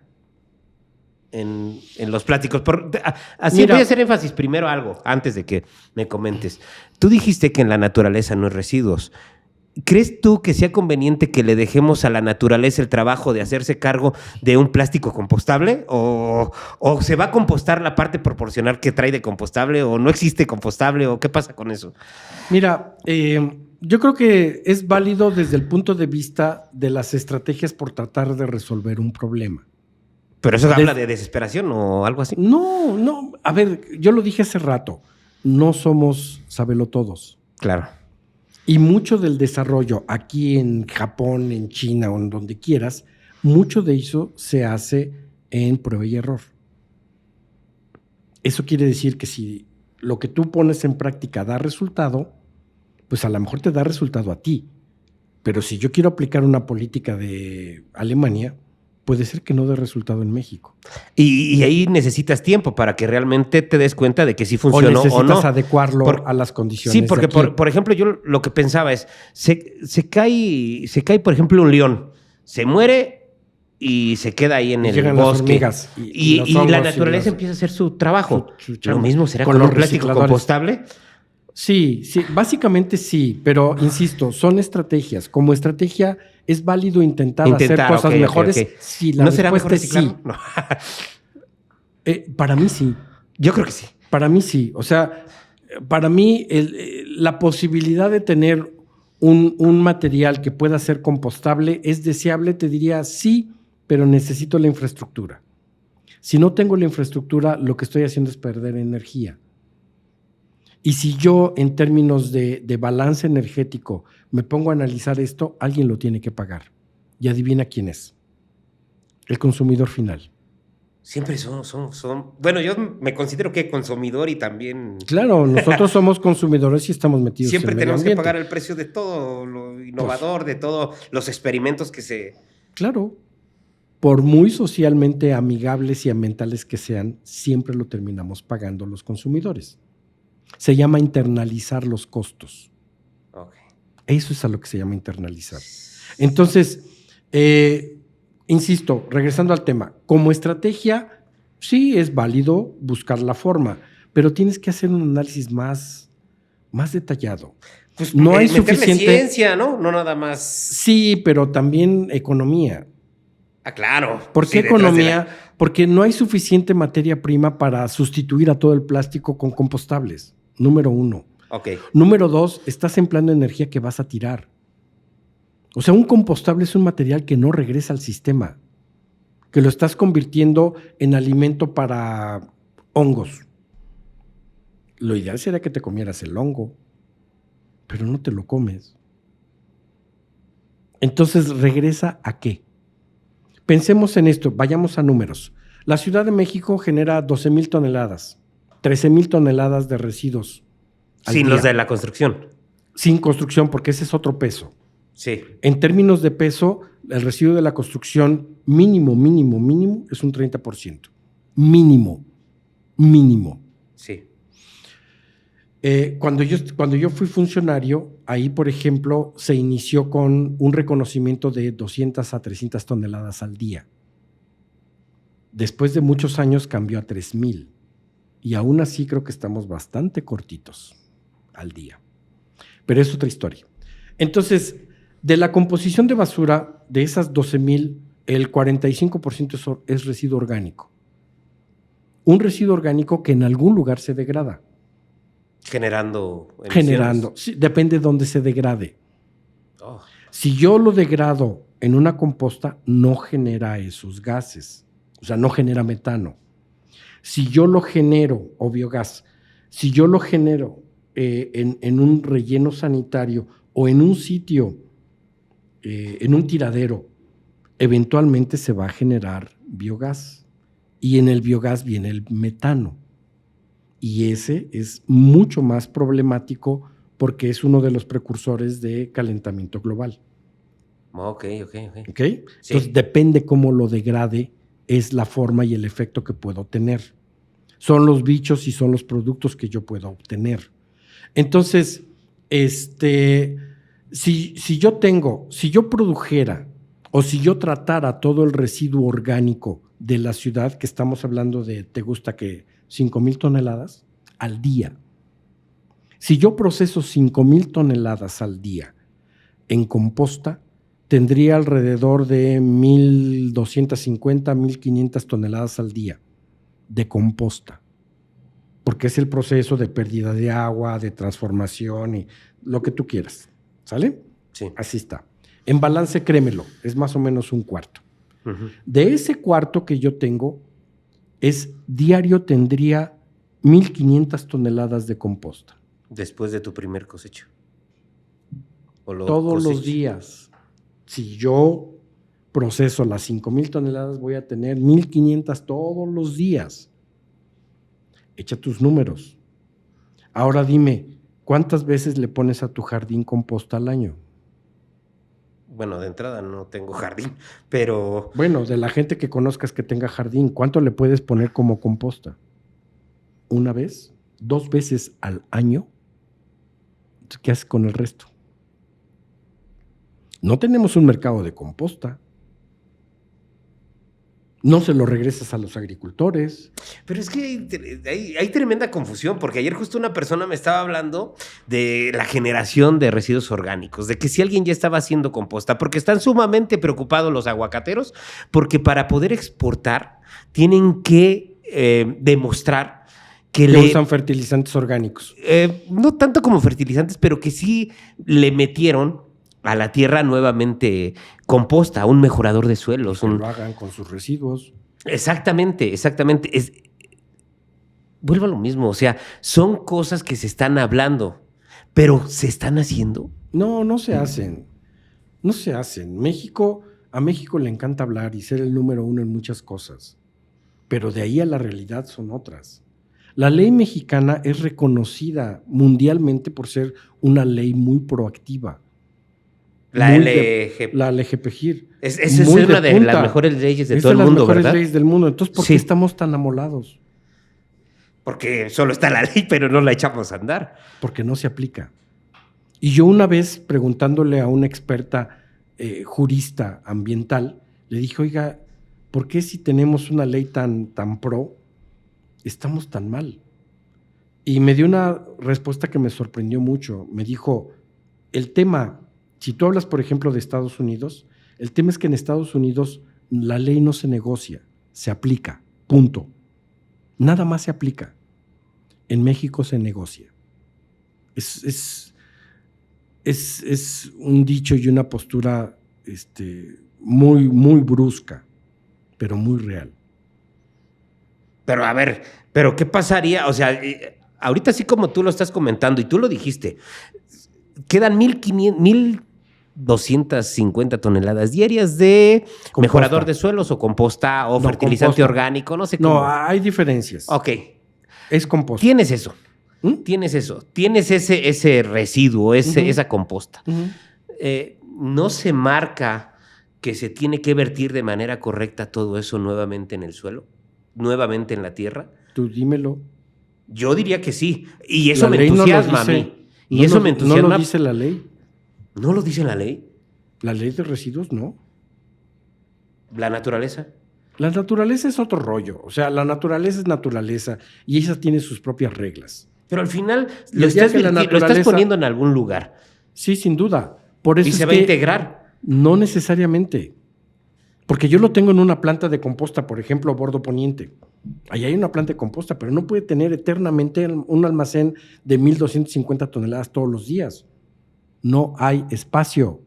en los plásticos? Así Mira, voy a hacer énfasis primero algo, antes de que me comentes. Tú dijiste que en la naturaleza no hay residuos. ¿Crees tú que sea conveniente que le dejemos a la naturaleza el trabajo de hacerse cargo de un plástico compostable? ¿O se va a compostar la parte proporcional que trae de compostable? ¿O no existe compostable? ¿O qué pasa con eso? Mira, yo creo que es válido desde el punto de vista de las estrategias por tratar de resolver un problema. ¿Pero eso habla de desesperación o algo así? No. A ver, yo lo dije hace rato. No somos sabelotodos. Claro. Y mucho del desarrollo aquí en Japón, en China o en donde quieras, mucho de eso se hace en prueba y error. Eso quiere decir que si lo que tú pones en práctica da resultado, pues a lo mejor te da resultado a ti. Pero si yo quiero aplicar una política de Alemania, puede ser que no dé resultado en México. Y ahí necesitas tiempo para que realmente te des cuenta de que sí funcionó o no. O necesitas adecuarlo a las condiciones. Sí, porque por ejemplo, yo lo que pensaba es, se cae, por ejemplo, un león, se muere y se queda ahí en el bosque. Las hormigas y la naturaleza empieza a hacer su trabajo. Lo mismo será con un plástico compostable. Sí, básicamente sí, pero insisto, son estrategias. Como estrategia es válido intentar hacer cosas mejores. Okay. Si la ¿No será mejor respuesta reciclarlo? es sí. Para mí sí. Yo creo que sí. Para mí sí. O sea, para mí la posibilidad de tener un material que pueda ser compostable es deseable, te diría sí, pero necesito la infraestructura. Si no tengo la infraestructura, lo que estoy haciendo es perder energía. Y si yo, en términos de balance energético, me pongo a analizar esto, alguien lo tiene que pagar. Y adivina quién es. El consumidor final. Siempre son. Bueno, yo me considero que consumidor y también. Claro, nosotros somos consumidores y estamos metidos siempre en el tenemos medio que ambiente. pagar el precio de todo lo innovador, de todos los experimentos que se. Claro. Por muy socialmente amigables y ambientales que sean, siempre lo terminamos pagando los consumidores. Se llama internalizar los costos. Okay. Eso es a lo que se llama internalizar. Entonces, insisto, regresando al tema, como estrategia, sí es válido buscar la forma, pero tienes que hacer un análisis más detallado. Pues no hay meterle suficiente ciencia, ¿no? No nada más. Sí, pero también economía. Ah, claro. ¿Por qué economía? Porque no hay suficiente materia prima para sustituir a todo el plástico con compostables. Número 1. Okay. Número 2, estás empleando energía que vas a tirar. O sea, un compostable es un material que no regresa al sistema, que lo estás convirtiendo en alimento para hongos. Lo ideal sería que te comieras el hongo, pero no te lo comes. Entonces, ¿regresa a qué? Pensemos en esto, vayamos a números. La Ciudad de México genera 12,000 toneladas, 13,000 toneladas de residuos. Sin los de la construcción. Sin construcción, porque ese es otro peso. Sí. En términos de peso, el residuo de la construcción mínimo es un 30%. Mínimo. Sí. Cuando yo fui funcionario, ahí, por ejemplo, se inició con un reconocimiento de 200 a 300 toneladas al día. Después de muchos años cambió a 3,000. Y aún así creo que estamos bastante cortitos al día. Pero es otra historia. Entonces, de la composición de basura, de esas 12,000, el 45% es residuo orgánico. Un residuo orgánico que en algún lugar se degrada. Generando emisiones. Sí, depende de dónde se degrade. Oh. Si yo lo degrado en una composta, no genera esos gases. O sea, no genera metano. Si yo lo genero, o biogás, si yo lo genero en un relleno sanitario o en un sitio, en un tiradero, eventualmente se va a generar biogás. Y en el biogás viene el metano. Y ese es mucho más problemático porque es uno de los precursores de calentamiento global. Ok. ¿Ok? Sí. Entonces, depende cómo lo degrade, es la forma y el efecto que puedo tener. Son los bichos y son los productos que yo puedo obtener. Entonces, si yo produjera o si yo tratara todo el residuo orgánico de la ciudad, que estamos hablando de, ¿te gusta que 5,000 toneladas al día? Si yo proceso 5,000 toneladas al día en composta, tendría alrededor de 1,250, 1,500 toneladas al día de composta, porque es el proceso de pérdida de agua, de transformación y lo que tú quieras. ¿Sale? Sí. Así está. En balance, créemelo, es más o menos un cuarto. Uh-huh. De ese cuarto que yo tengo, diario tendría 1,500 toneladas de composta. Después de tu primer cosecho. Todos los días. Si yo proceso las 5,000 toneladas, voy a tener 1,500 todos los días. Echa tus números. Ahora dime, ¿cuántas veces le pones a tu jardín composta al año? Bueno, de entrada no tengo jardín, pero... Bueno, de la gente que conozcas que tenga jardín, ¿cuánto le puedes poner como composta? ¿Una vez? ¿2 veces al año? ¿Qué haces con el resto? No tenemos un mercado de composta. No se lo regresas a los agricultores. Pero es que hay tremenda confusión, porque ayer justo una persona me estaba hablando de la generación de residuos orgánicos, de que si alguien ya estaba haciendo composta, porque están sumamente preocupados los aguacateros, porque para poder exportar tienen que demostrar que usan fertilizantes orgánicos. No tanto como fertilizantes, pero que sí le metieron a la tierra nuevamente composta, un mejorador de suelos. Que lo hagan con sus residuos. Exactamente. Vuelvo a lo mismo, o sea, son cosas que se están hablando, pero ¿se están haciendo? No se hacen. No se hacen. A México le encanta hablar y ser el número uno en muchas cosas, pero de ahí a la realidad son otras. La ley mexicana es reconocida mundialmente por ser una ley muy proactiva. La LGPGIR. Esa es una de las mejores leyes de todo el mundo, ¿verdad? Es de las mejores leyes del mundo. Entonces, ¿por qué estamos tan amolados? Porque solo está la ley, pero no la echamos a andar. Porque no se aplica. Y yo una vez, preguntándole a una experta jurista ambiental, le dije, oiga, ¿por qué si tenemos una ley tan pro, estamos tan mal? Y me dio una respuesta que me sorprendió mucho. Me dijo, el tema... Si tú hablas, por ejemplo, de Estados Unidos, el tema es que en Estados Unidos la ley no se negocia, se aplica, punto. Nada más se aplica. En México se negocia. Es un dicho y una postura muy, muy brusca, pero muy real. Pero a ver, ¿pero qué pasaría? O sea, ahorita así como tú lo estás comentando y tú lo dijiste, quedan 1,250 toneladas diarias de composta, mejorador de suelos o composta o fertilizante orgánico, no sé cómo. No, hay diferencias. Ok. Es composta. Tienes eso. Tienes eso. Tienes ese residuo, esa composta. No se marca que se tiene que vertir de manera correcta todo eso nuevamente en el suelo, nuevamente en la tierra. Tú dímelo. Yo diría que sí. Y eso me entusiasma a mí. Y eso me entusiasma. ¿No lo dice la ley? ¿No lo dice la ley? La ley de residuos, no. ¿La naturaleza? La naturaleza es otro rollo. O sea, la naturaleza es naturaleza y ella tiene sus propias reglas. Pero al final lo estás poniendo en algún lugar. Sí, sin duda. Por eso ¿Y se va a integrar? No necesariamente. Porque yo lo tengo en una planta de composta, por ejemplo, Bordo Poniente. Ahí hay una planta de composta, pero no puede tener eternamente un almacén de 1,250 toneladas todos los días. No hay espacio.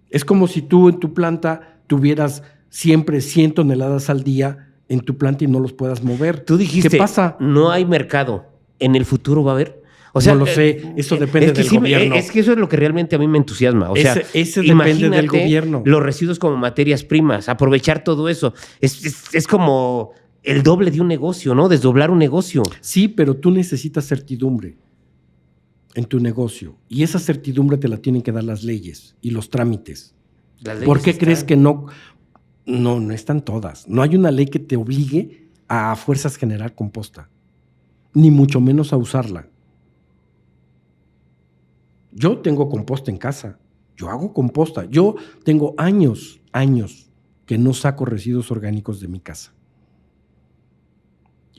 Es como si tú en tu planta tuvieras siempre 100 toneladas al día en tu planta y no los puedas mover. Tú dijiste, ¿qué pasa? No hay mercado. ¿En el futuro va a haber? O sea, no lo sé, eso depende del gobierno. Es que eso es lo que realmente a mí me entusiasma. O sea, ese depende del gobierno. Los residuos como materias primas, aprovechar todo eso. Es como el doble de un negocio, ¿no? Desdoblar un negocio. Sí, pero tú necesitas certidumbre en tu negocio. Y esa certidumbre te la tienen que dar las leyes y los trámites. ¿Por qué crees que no? No están todas. No hay una ley que te obligue a fuerzas generar composta, ni mucho menos a usarla. Yo tengo composta en casa. Yo hago composta. Yo tengo años que no saco residuos orgánicos de mi casa.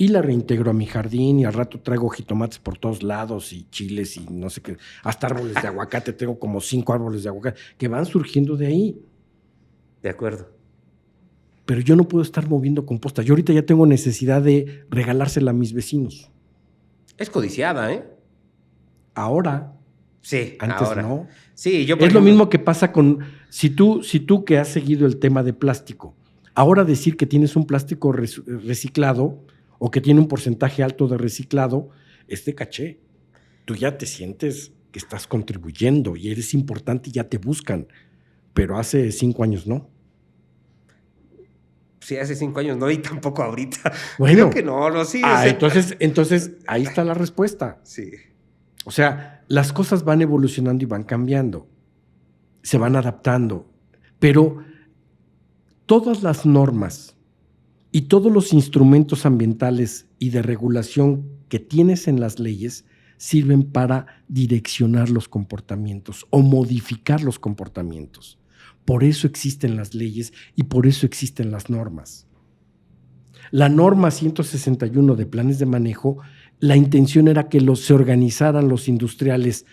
Y la reintegro a mi jardín y al rato traigo jitomates por todos lados y chiles y no sé qué. Hasta árboles de aguacate. Tengo como 5 árboles de aguacate que van surgiendo de ahí. De acuerdo. Pero yo no puedo estar moviendo composta. Yo ahorita ya tengo necesidad de regalársela a mis vecinos. Es codiciada, ¿eh? Ahora. Sí, antes ahora. no. Sí, yo es lo mismo que pasa con... Si tú que has seguido el tema de plástico, ahora decir que tienes un plástico reciclado o que tiene un porcentaje alto de reciclado, es de caché. Tú ya te sientes que estás contribuyendo y eres importante y ya te buscan. Pero hace 5 años no. Sí, hace 5 años no, y tampoco ahorita. Bueno. Creo que no, sí. Entonces, ahí está la respuesta. Sí. O sea, las cosas van evolucionando y van cambiando. Se van adaptando. Pero todas las normas y todos los instrumentos ambientales y de regulación que tienes en las leyes sirven para direccionar los comportamientos o modificar los comportamientos. Por eso existen las leyes y por eso existen las normas. La norma 161 de planes de manejo, la intención era que se organizaran los industriales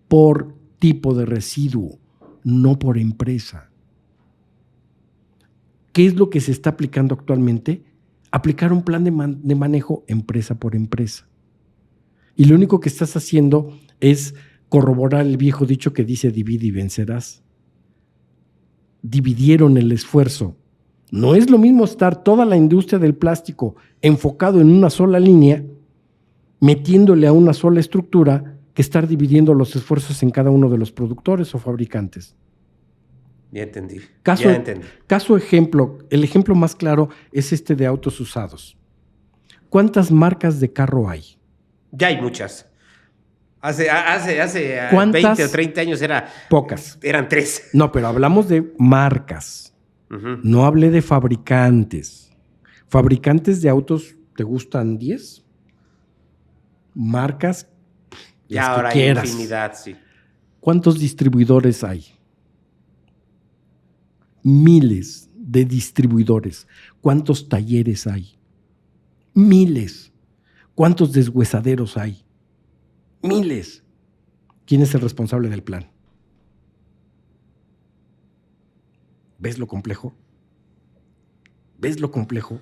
por tipo de residuo, no por empresa. ¿Qué es lo que se está aplicando actualmente? Aplicar un plan de manejo empresa por empresa. Y lo único que estás haciendo es corroborar el viejo dicho que dice divide y vencerás. Dividieron el esfuerzo. No es lo mismo estar toda la industria del plástico enfocado en una sola línea, metiéndole a una sola estructura, que estar dividiendo los esfuerzos en cada uno de los productores o fabricantes. Ya entendí. Caso ejemplo, el ejemplo más claro es este de autos usados. ¿Cuántas marcas de carro hay? Ya hay muchas. Hace 20 o 30 años pocas. Eran 3. No, pero hablamos de marcas. Uh-huh. No hablé de fabricantes. Fabricantes de autos, ¿te gustan 10? Marcas, ya ahora hay infinidad, sí. ¿Cuántos distribuidores hay? Miles de distribuidores. ¿Cuántos talleres hay? Miles. ¿Cuántos deshuesaderos hay? Miles. ¿Quién es el responsable del plan? ¿Ves lo complejo? ¿Ves lo complejo?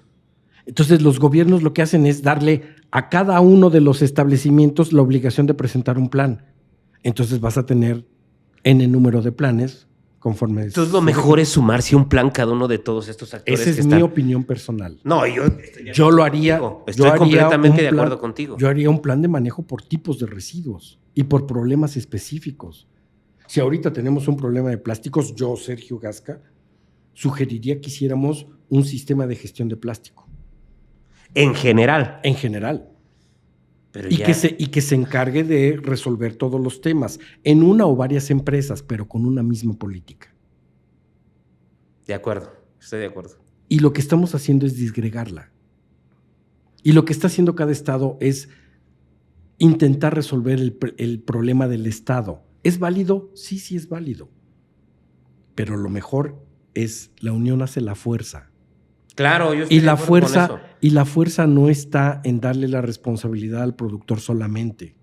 Entonces los gobiernos lo que hacen es darle a cada uno de los establecimientos la obligación de presentar un plan. Entonces vas a tener N número de planes conforme... Entonces lo mejor es sumarse a un plan cada uno de todos estos actores. Esa es mi opinión personal. No, yo lo haría... Estoy completamente de acuerdo contigo. Yo haría un plan de manejo por tipos de residuos y por problemas específicos. Si ahorita tenemos un problema de plásticos, yo, Sergio Gasca, sugeriría que hiciéramos un sistema de gestión de plástico. En general. En general. Pero y que se encargue de resolver todos los temas en una o varias empresas, pero con una misma política. De acuerdo, estoy de acuerdo. Y lo que estamos haciendo es disgregarla. Y lo que está haciendo cada estado es intentar resolver el problema del estado. ¿Es válido? Sí es válido. Pero lo mejor es la unión hace la fuerza. Claro, yo estoy de acuerdo con eso. Y la fuerza no está en darle la responsabilidad al productor solamente.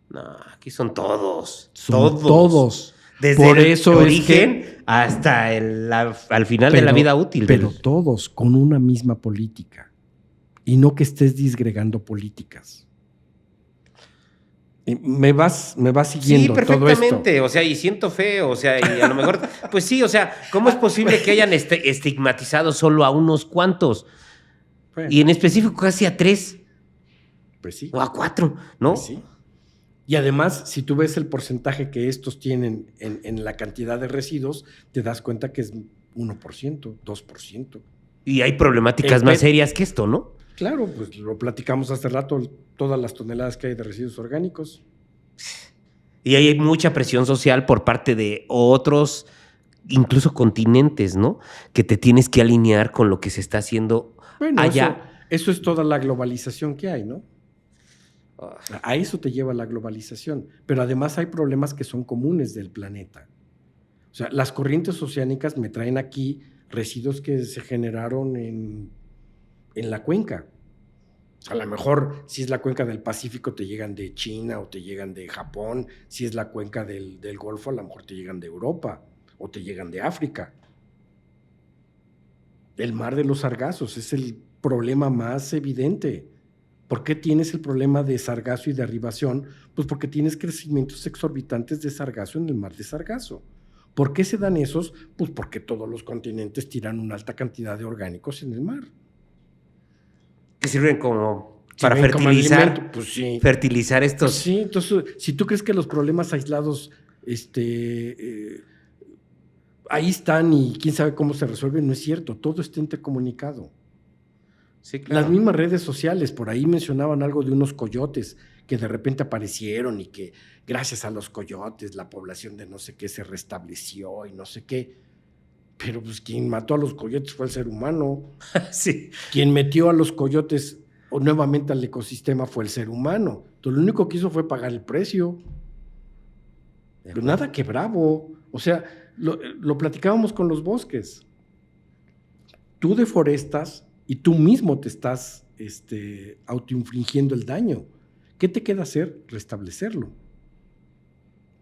No, aquí son todos. Son todos. Desde por eso el origen hasta al final de la vida útil. Pero todos con una misma política. Y no que estés disgregando políticas. Y me vas siguiendo. Sí, perfectamente. Todo esto. O sea, y siento feo. O sea, y a lo mejor, pues sí, o sea, ¿cómo es posible que hayan estigmatizado solo a unos cuantos? Bueno. Y en específico casi a 3. Pues sí. O a 4, ¿no? Pues sí. Y además, si tú ves el porcentaje que estos tienen en la cantidad de residuos, te das cuenta que es 1%, 2%. Y hay problemáticas más serias que esto, ¿no? Claro, pues lo platicamos hace rato, todas las toneladas que hay de residuos orgánicos. Y hay mucha presión social por parte de otros, incluso continentes, ¿no? Que te tienes que alinear con lo que se está haciendo Bueno, allá. eso es toda la globalización que hay, ¿no? A eso te lleva la globalización. Pero además hay problemas que son comunes del planeta. O sea, las corrientes oceánicas me traen aquí residuos que se generaron en la cuenca. A lo mejor, si es la cuenca del Pacífico, te llegan de China o te llegan de Japón. Si es la cuenca del Golfo, a lo mejor te llegan de Europa o te llegan de África. El mar de los sargazos es el problema más evidente. ¿Por qué tienes el problema de sargazo y derribación? Pues porque tienes crecimientos exorbitantes de sargazo en el mar de Sargazo. ¿Por qué se dan esos? Pues porque todos los continentes tiran una alta cantidad de orgánicos en el mar. Que sirven como Si para ven como fertilizar, alimento, pues sí. fertilizar estos. Pues sí, entonces, si tú crees que los problemas aislados ahí están y quién sabe cómo se resuelven, no es cierto, todo está intercomunicado. Sí, claro. Las mismas redes sociales, por ahí mencionaban algo de unos coyotes que de repente aparecieron y que gracias a los coyotes la población de no sé qué se restableció y no sé qué. Pero pues quien mató a los coyotes fue el ser humano. Sí. Quien metió a los coyotes o nuevamente al ecosistema fue el ser humano. Entonces lo único que hizo fue pagar el precio. Pero nada que bravo. O sea, lo platicábamos con los bosques. Tú deforestas y tú mismo te estás autoinfligiendo el daño. ¿Qué te queda hacer? Restablecerlo.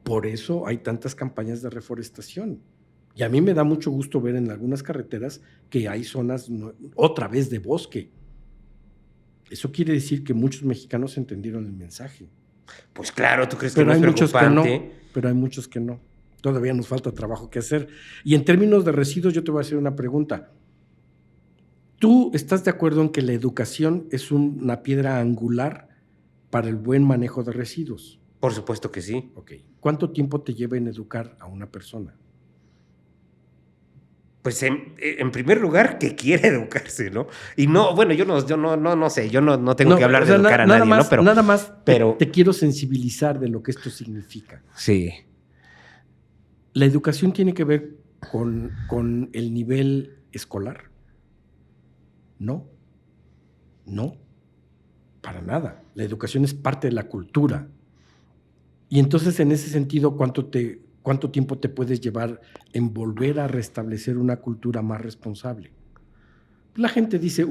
Por eso hay tantas campañas de reforestación. Y a mí me da mucho gusto ver en algunas carreteras que hay zonas otra vez de bosque. Eso quiere decir que muchos mexicanos entendieron el mensaje. Pues claro, ¿tú crees que Pero no es hay muchos que no. preocupante? Pero hay muchos que no. Todavía nos falta trabajo que hacer. Y en términos de residuos, yo te voy a hacer una pregunta. ¿Tú estás de acuerdo en que la educación es una piedra angular para el buen manejo de residuos? Por supuesto que sí. Ok. ¿Cuánto tiempo te lleva en educar a una persona? Pues en primer lugar, que quiere educarse, ¿no? Y no, bueno, yo no sé, yo no tengo que hablar de educar a nadie, más, ¿no? Pero nada más pero te quiero sensibilizar de lo que esto significa. sí. ¿La educación tiene que ver con el nivel escolar? No, para nada. La educación es parte de la cultura. Y entonces, en ese sentido, ¿cuánto tiempo te puedes llevar en volver a restablecer una cultura más responsable? La gente dice,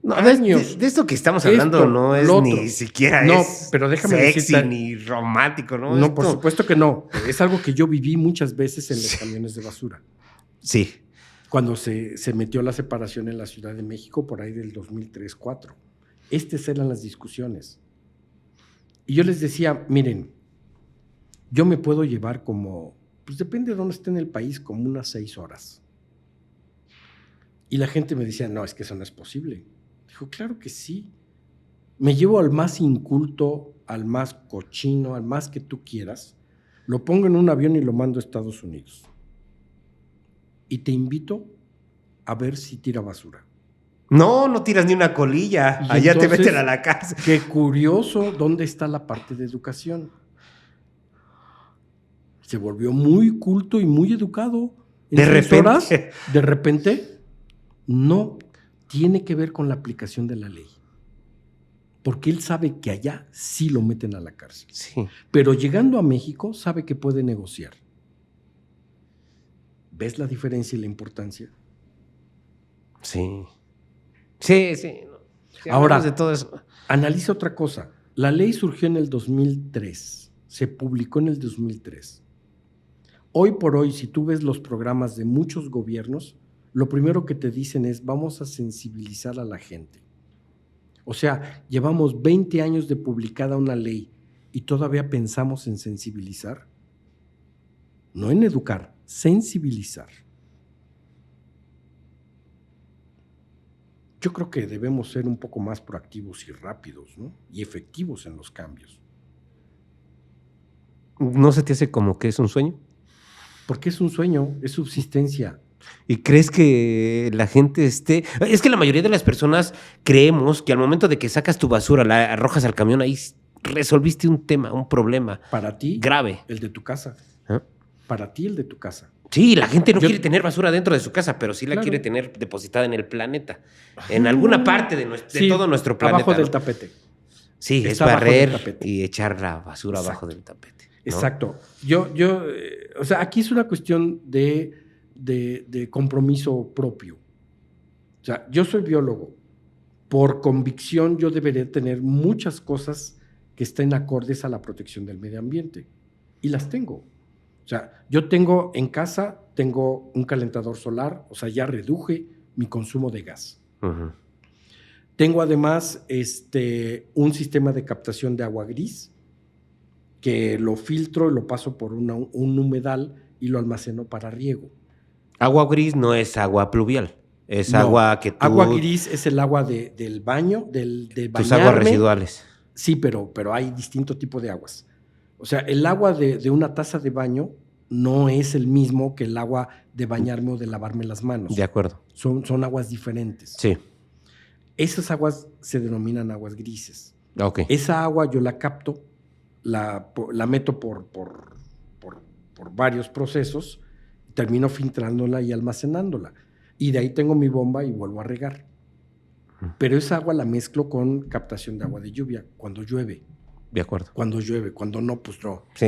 No, años. de esto que estamos hablando Esto, no es lo ni otro. siquiera No, es pero déjame sexy decirte- ni romántico, ¿no? No, por Esto- supuesto que no. Es algo que yo viví muchas veces en los camiones de basura. Sí. Cuando se metió la separación en la Ciudad de México, por ahí del 2003-2004. Estas eran las discusiones. Y yo les decía, miren, yo me puedo llevar como, pues depende de dónde esté en el país, como unas 6 horas. Y la gente me decía, no, es que eso no es posible. Dijo, claro que sí. Me llevo al más inculto, al más cochino, al más que tú quieras, lo pongo en un avión y lo mando a Estados Unidos. Y te invito a ver si tira basura. No tiras ni una colilla. Y Allá te entonces, meten a la cárcel. Qué curioso, ¿dónde está la parte de educación? Se volvió muy culto y muy educado. En De 6 repente. horas, de repente, no tiene que ver con la aplicación de la ley. Porque él sabe que allá sí lo meten a la cárcel. Sí. Pero llegando a México, sabe que puede negociar. ¿Ves la diferencia y la importancia? Sí. Sí. No. Sí, Ahora, hablamos de todo eso. Analiza otra cosa. La ley surgió en el 2003. Se publicó en el 2003. Hoy por hoy, si tú ves los programas de muchos gobiernos, lo primero que te dicen es vamos a sensibilizar a la gente. O sea, llevamos 20 años de publicada una ley y todavía pensamos en sensibilizar. No en educar, sensibilizar. Yo creo que debemos ser un poco más proactivos y rápidos, ¿no? Y efectivos en los cambios. ¿No se te hace como que es un sueño? Porque es un sueño, es subsistencia. ¿Y crees que la gente esté...? Es que la mayoría de las personas creemos que al momento de que sacas tu basura, la arrojas al camión, ahí resolviste un tema, un problema Para ti, grave. el de tu casa. ¿Ah? Para ti, el de tu casa. Sí, la gente no Yo- quiere tener basura dentro de su casa, pero sí la Claro. quiere tener depositada en el planeta. En alguna parte de Sí, todo nuestro planeta. abajo del ¿no? tapete. Sí, es Está abajo del barrer tapete. y echar la basura Exacto. abajo del tapete. ¿no? Exacto. O sea, aquí es una cuestión de compromiso propio. O sea, yo soy biólogo. Por convicción, yo debería tener muchas cosas que estén acordes a la protección del medio ambiente. Y las tengo. O sea, yo tengo en casa, tengo un calentador solar, o sea, ya reduje mi consumo de gas. Ujú. Tengo además un sistema de captación de agua gris que lo filtro y lo paso por un humedal y lo almaceno para riego. Agua gris no es agua pluvial. Es No, agua que tú... Agua gris es el agua del baño, de tus bañarme. aguas residuales. Sí, pero hay distinto tipo de aguas. O sea, el agua de una taza de baño no es el mismo que el agua de bañarme o de lavarme las manos. De acuerdo. Son aguas diferentes. Sí. Esas aguas se denominan aguas grises. Ok. Esa agua yo la capto, la meto por varios procesos, termino filtrándola y almacenándola. Y de ahí tengo mi bomba y vuelvo a regar. Pero esa agua la mezclo con captación de agua de lluvia, cuando llueve. De acuerdo. Cuando llueve, cuando no, pues no, Sí.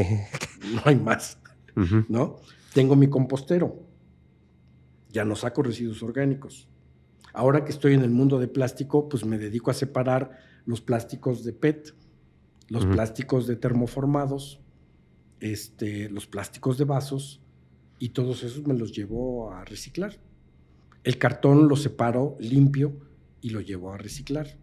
no hay más, Ujú. ¿no? Tengo mi compostero. Ya no saco residuos orgánicos. Ahora que estoy en el mundo de plástico, pues me dedico a separar los plásticos de PET, los Ujú. plásticos de termoformados, los plásticos de vasos, y todos esos me los llevo a reciclar. El cartón lo separo limpio y lo llevo a reciclar.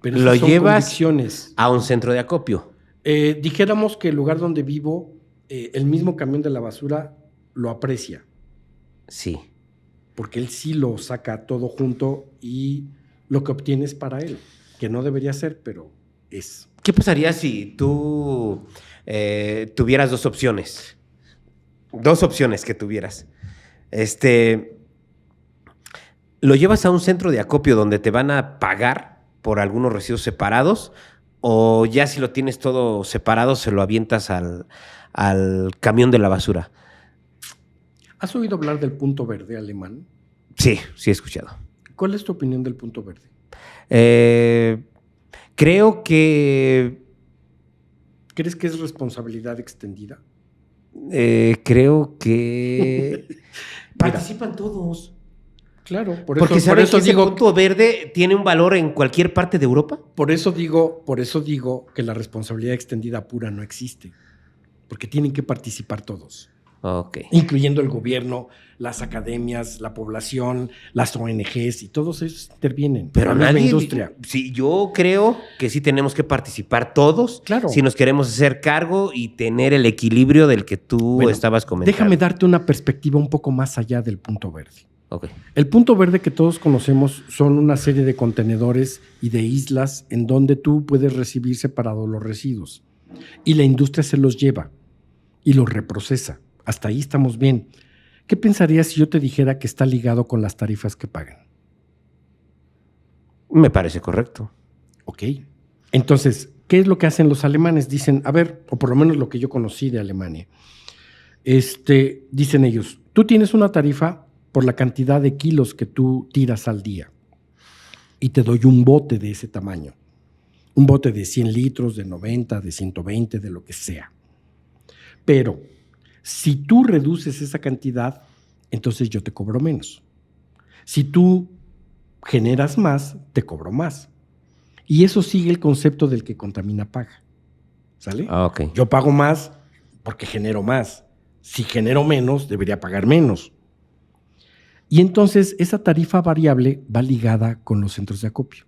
Pero Lo esas son llevas convicciones. a un centro de acopio. Dijéramos que el lugar donde vivo, el mismo camión de la basura lo aprecia, Sí. porque él sí lo saca todo junto y lo que obtiene es para él, que no debería ser, pero es. ¿Qué pasaría si tú tuvieras dos opciones? Dos opciones que tuvieras. ¿Lo llevas a un centro de acopio donde te van a pagar por algunos residuos separados? ¿O ya si lo tienes todo separado, se lo avientas al camión de la basura? ¿Has oído hablar del punto verde alemán? Sí, sí he escuchado. ¿Cuál es tu opinión del punto verde? Creo que... ¿Crees que es responsabilidad extendida? creo que... Mira. Participan todos. Claro, por Porque eso ¿saben que ese digo, punto verde tiene un valor en cualquier parte de Europa? por eso digo que la responsabilidad extendida pura no existe, porque tienen que participar todos, Ok. incluyendo el gobierno, las academias, la población, las ONGs, y todos ellos intervienen. Pero la misma nadie... industria. Sí, yo creo que sí tenemos que participar todos. Claro. Si nos queremos hacer cargo y tener el equilibrio del que tú Bueno, estabas comentando. Déjame darte una perspectiva un poco más allá del punto verde. Ok. El punto verde que todos conocemos son una serie de contenedores y de islas en donde tú puedes recibir separados los residuos. Y la industria se los lleva y los reprocesa. Hasta ahí estamos bien. ¿Qué pensarías si yo te dijera que está ligado con las tarifas que pagan? Me parece correcto. Ok. Entonces, ¿qué es lo que hacen los alemanes? Dicen, a ver, o por lo menos lo que yo conocí de Alemania. Dicen ellos, tú tienes una tarifa por la cantidad de kilos que tú tiras al día y te doy un bote de ese tamaño. Un bote de 100 litros, de 90, de 120, de lo que sea. Pero si tú reduces esa cantidad, entonces yo te cobro menos. Si tú generas más, te cobro más. Y eso sigue el concepto del que contamina paga. ¿Sale? Ok. Yo pago más porque genero más. Si genero menos, debería pagar menos. Y entonces esa tarifa variable va ligada con los centros de acopio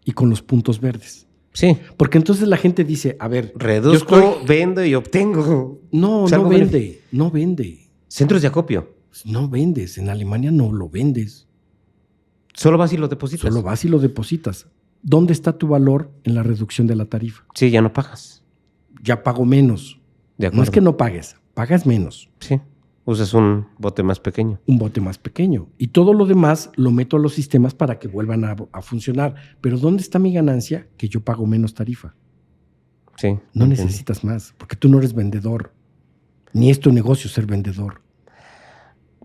y con los puntos verdes. Sí. Porque entonces la gente dice, a ver, Reduzco, vendo y obtengo. No, Es no algo vende, no vende. Centros de acopio. No vendes. En Alemania no lo vendes. Solo vas y lo depositas. Solo vas y lo depositas. ¿Dónde está tu valor en la reducción de la tarifa? Sí, ya no pagas. Ya pago menos. De acuerdo. No es que no pagues, pagas menos. Sí. Usas un bote más pequeño. Un bote más pequeño. Y todo lo demás lo meto a los sistemas para que vuelvan a funcionar. Pero ¿dónde está mi ganancia? Que yo pago menos tarifa. Sí. No entiendo. necesitas más, porque tú no eres vendedor. Ni es tu negocio ser vendedor.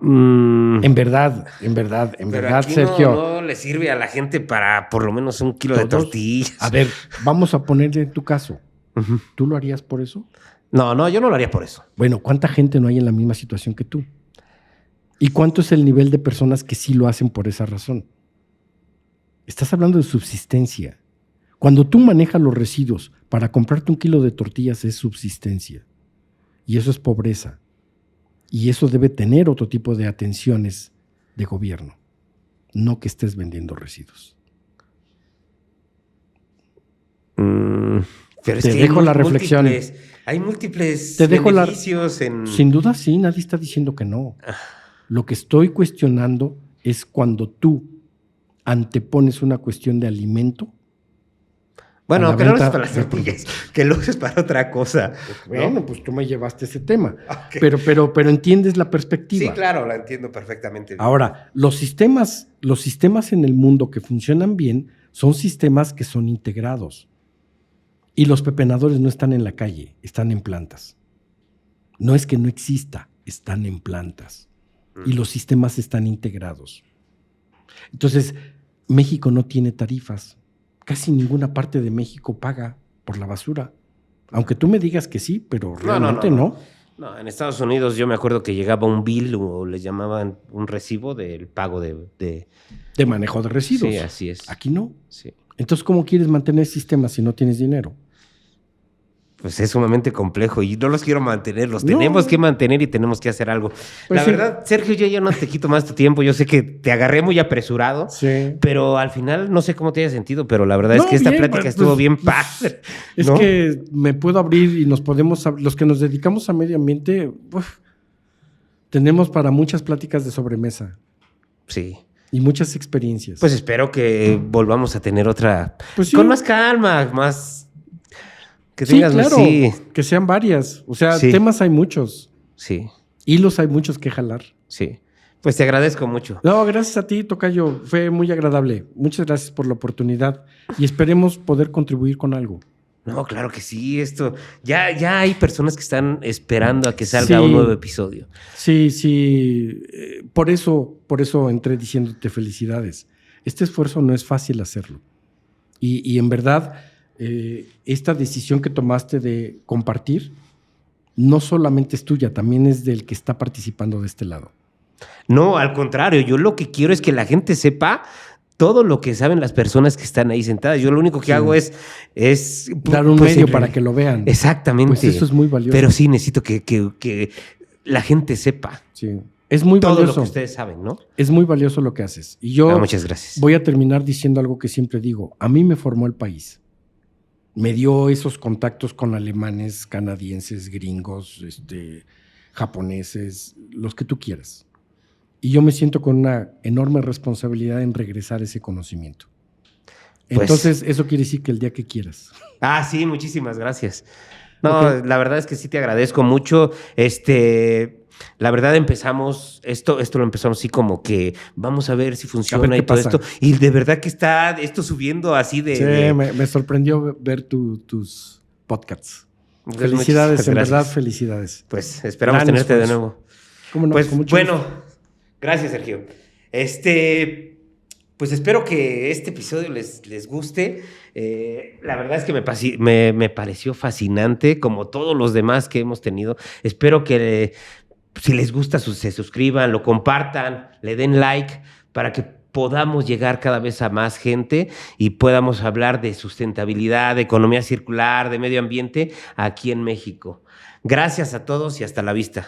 En verdad, Pero aquí Sergio. No le sirve a la gente para por lo menos 1 kilo de Todos. tortillas. A ver, vamos a ponerle en tu caso. Ujú. ¿Tú lo harías por eso? No, yo no lo haría por eso. Bueno, ¿cuánta gente no hay en la misma situación que tú? ¿Y cuánto es el nivel de personas que sí lo hacen por esa razón? Estás hablando de subsistencia. Cuando tú manejas los residuos para comprarte 1 kilo de tortillas es subsistencia. Y eso es pobreza. Y eso debe tener otro tipo de atenciones de gobierno. No que estés vendiendo residuos. Pero es Te que dejo hay la reflexión. Hay múltiples Te dejo beneficios en... Sin duda sí, nadie está diciendo que no. Lo que estoy cuestionando es cuando tú antepones una cuestión de alimento. Bueno, a la que no lo venta uses para las de tortillas, que lo uses para otra cosa. Bueno, pues tú me llevaste ese tema. Ok. Pero entiendes la perspectiva. Sí, claro, la entiendo perfectamente. Ahora, los sistemas en el mundo que funcionan bien son sistemas que son integrados. Y los pepenadores no están en la calle, están en plantas. No es que no exista, están en plantas. Y los sistemas están integrados. Entonces, México no tiene tarifas. Casi ninguna parte de México paga por la basura. Aunque tú me digas que sí, pero realmente no. No, en Estados Unidos yo me acuerdo que llegaba un bill o les llamaban un recibo del pago de... De manejo de residuos. Sí, así es. Aquí no. Sí. Entonces, ¿cómo quieres mantener sistemas si no tienes dinero? Pues es sumamente complejo y no los quiero mantener, los No. tenemos que mantener y tenemos que hacer algo. Pues la sí. verdad, Sergio, yo ya no te quito más tu tiempo, yo sé que te agarré muy apresurado, Sí. pero al final no sé cómo te haya sentido, pero la verdad es No, que esta bien, plática pues, estuvo bien pues, padre. Es ¿no? que me puedo abrir y los que nos dedicamos a medio ambiente, tenemos para muchas pláticas de sobremesa Sí. y muchas experiencias. Pues espero que volvamos a tener otra Pues sí. con más calma, más... Que sí, tengas... claro, Sí, que sean varias. O sea, Sí. temas hay muchos, sí, hilos hay muchos que jalar. sí. Pues te agradezco mucho. No, gracias a ti, Tocayo. Fue muy agradable. Muchas gracias por la oportunidad y esperemos poder contribuir con algo. No, claro que sí, esto... Ya hay personas que están esperando a que salga Sí. un nuevo episodio. Sí. Por eso entré diciéndote felicidades. Este esfuerzo no es fácil hacerlo. Y en verdad, esta decisión que tomaste de compartir no solamente es tuya, también es del que está participando de este lado. No, al contrario, yo lo que quiero es que la gente sepa todo lo que saben las personas que están ahí sentadas. Yo lo único que Sí. hago es Dar un pues, medio para que lo vean. Exactamente. Pues eso es muy valioso. Pero sí necesito que la gente sepa Sí. Es muy todo valioso. lo que ustedes saben, ¿no? Es muy valioso lo que haces. Y yo Muchas gracias. voy a terminar diciendo algo que siempre digo. A mí me formó el país. Me dio esos contactos con alemanes, canadienses, gringos, japoneses, los que tú quieras. Y yo me siento con una enorme responsabilidad en regresar ese conocimiento. Pues- Entonces, eso quiere decir que el día que quieras. Sí, muchísimas gracias. No, Ok. la verdad es que sí te agradezco mucho. La verdad esto lo empezamos así como que vamos a ver si funciona qué y todo pasa. esto. Y de verdad que está esto subiendo así de... Sí, me sorprendió ver tus podcasts. Pues Felicidades, muchísimas en gracias. verdad, felicidades. Pues esperamos Gran tenerte de esfuerzo. nuevo. ¿Cómo no? Pues Con mucho bueno, gusto. gracias, Sergio. Pues espero que este episodio les guste. La verdad es que me pareció fascinante, como todos los demás que hemos tenido. Espero que si les gusta, se suscriban, lo compartan, le den like para que podamos llegar cada vez a más gente y podamos hablar de sustentabilidad, de economía circular, de medio ambiente aquí en México. Gracias a todos y hasta la vista.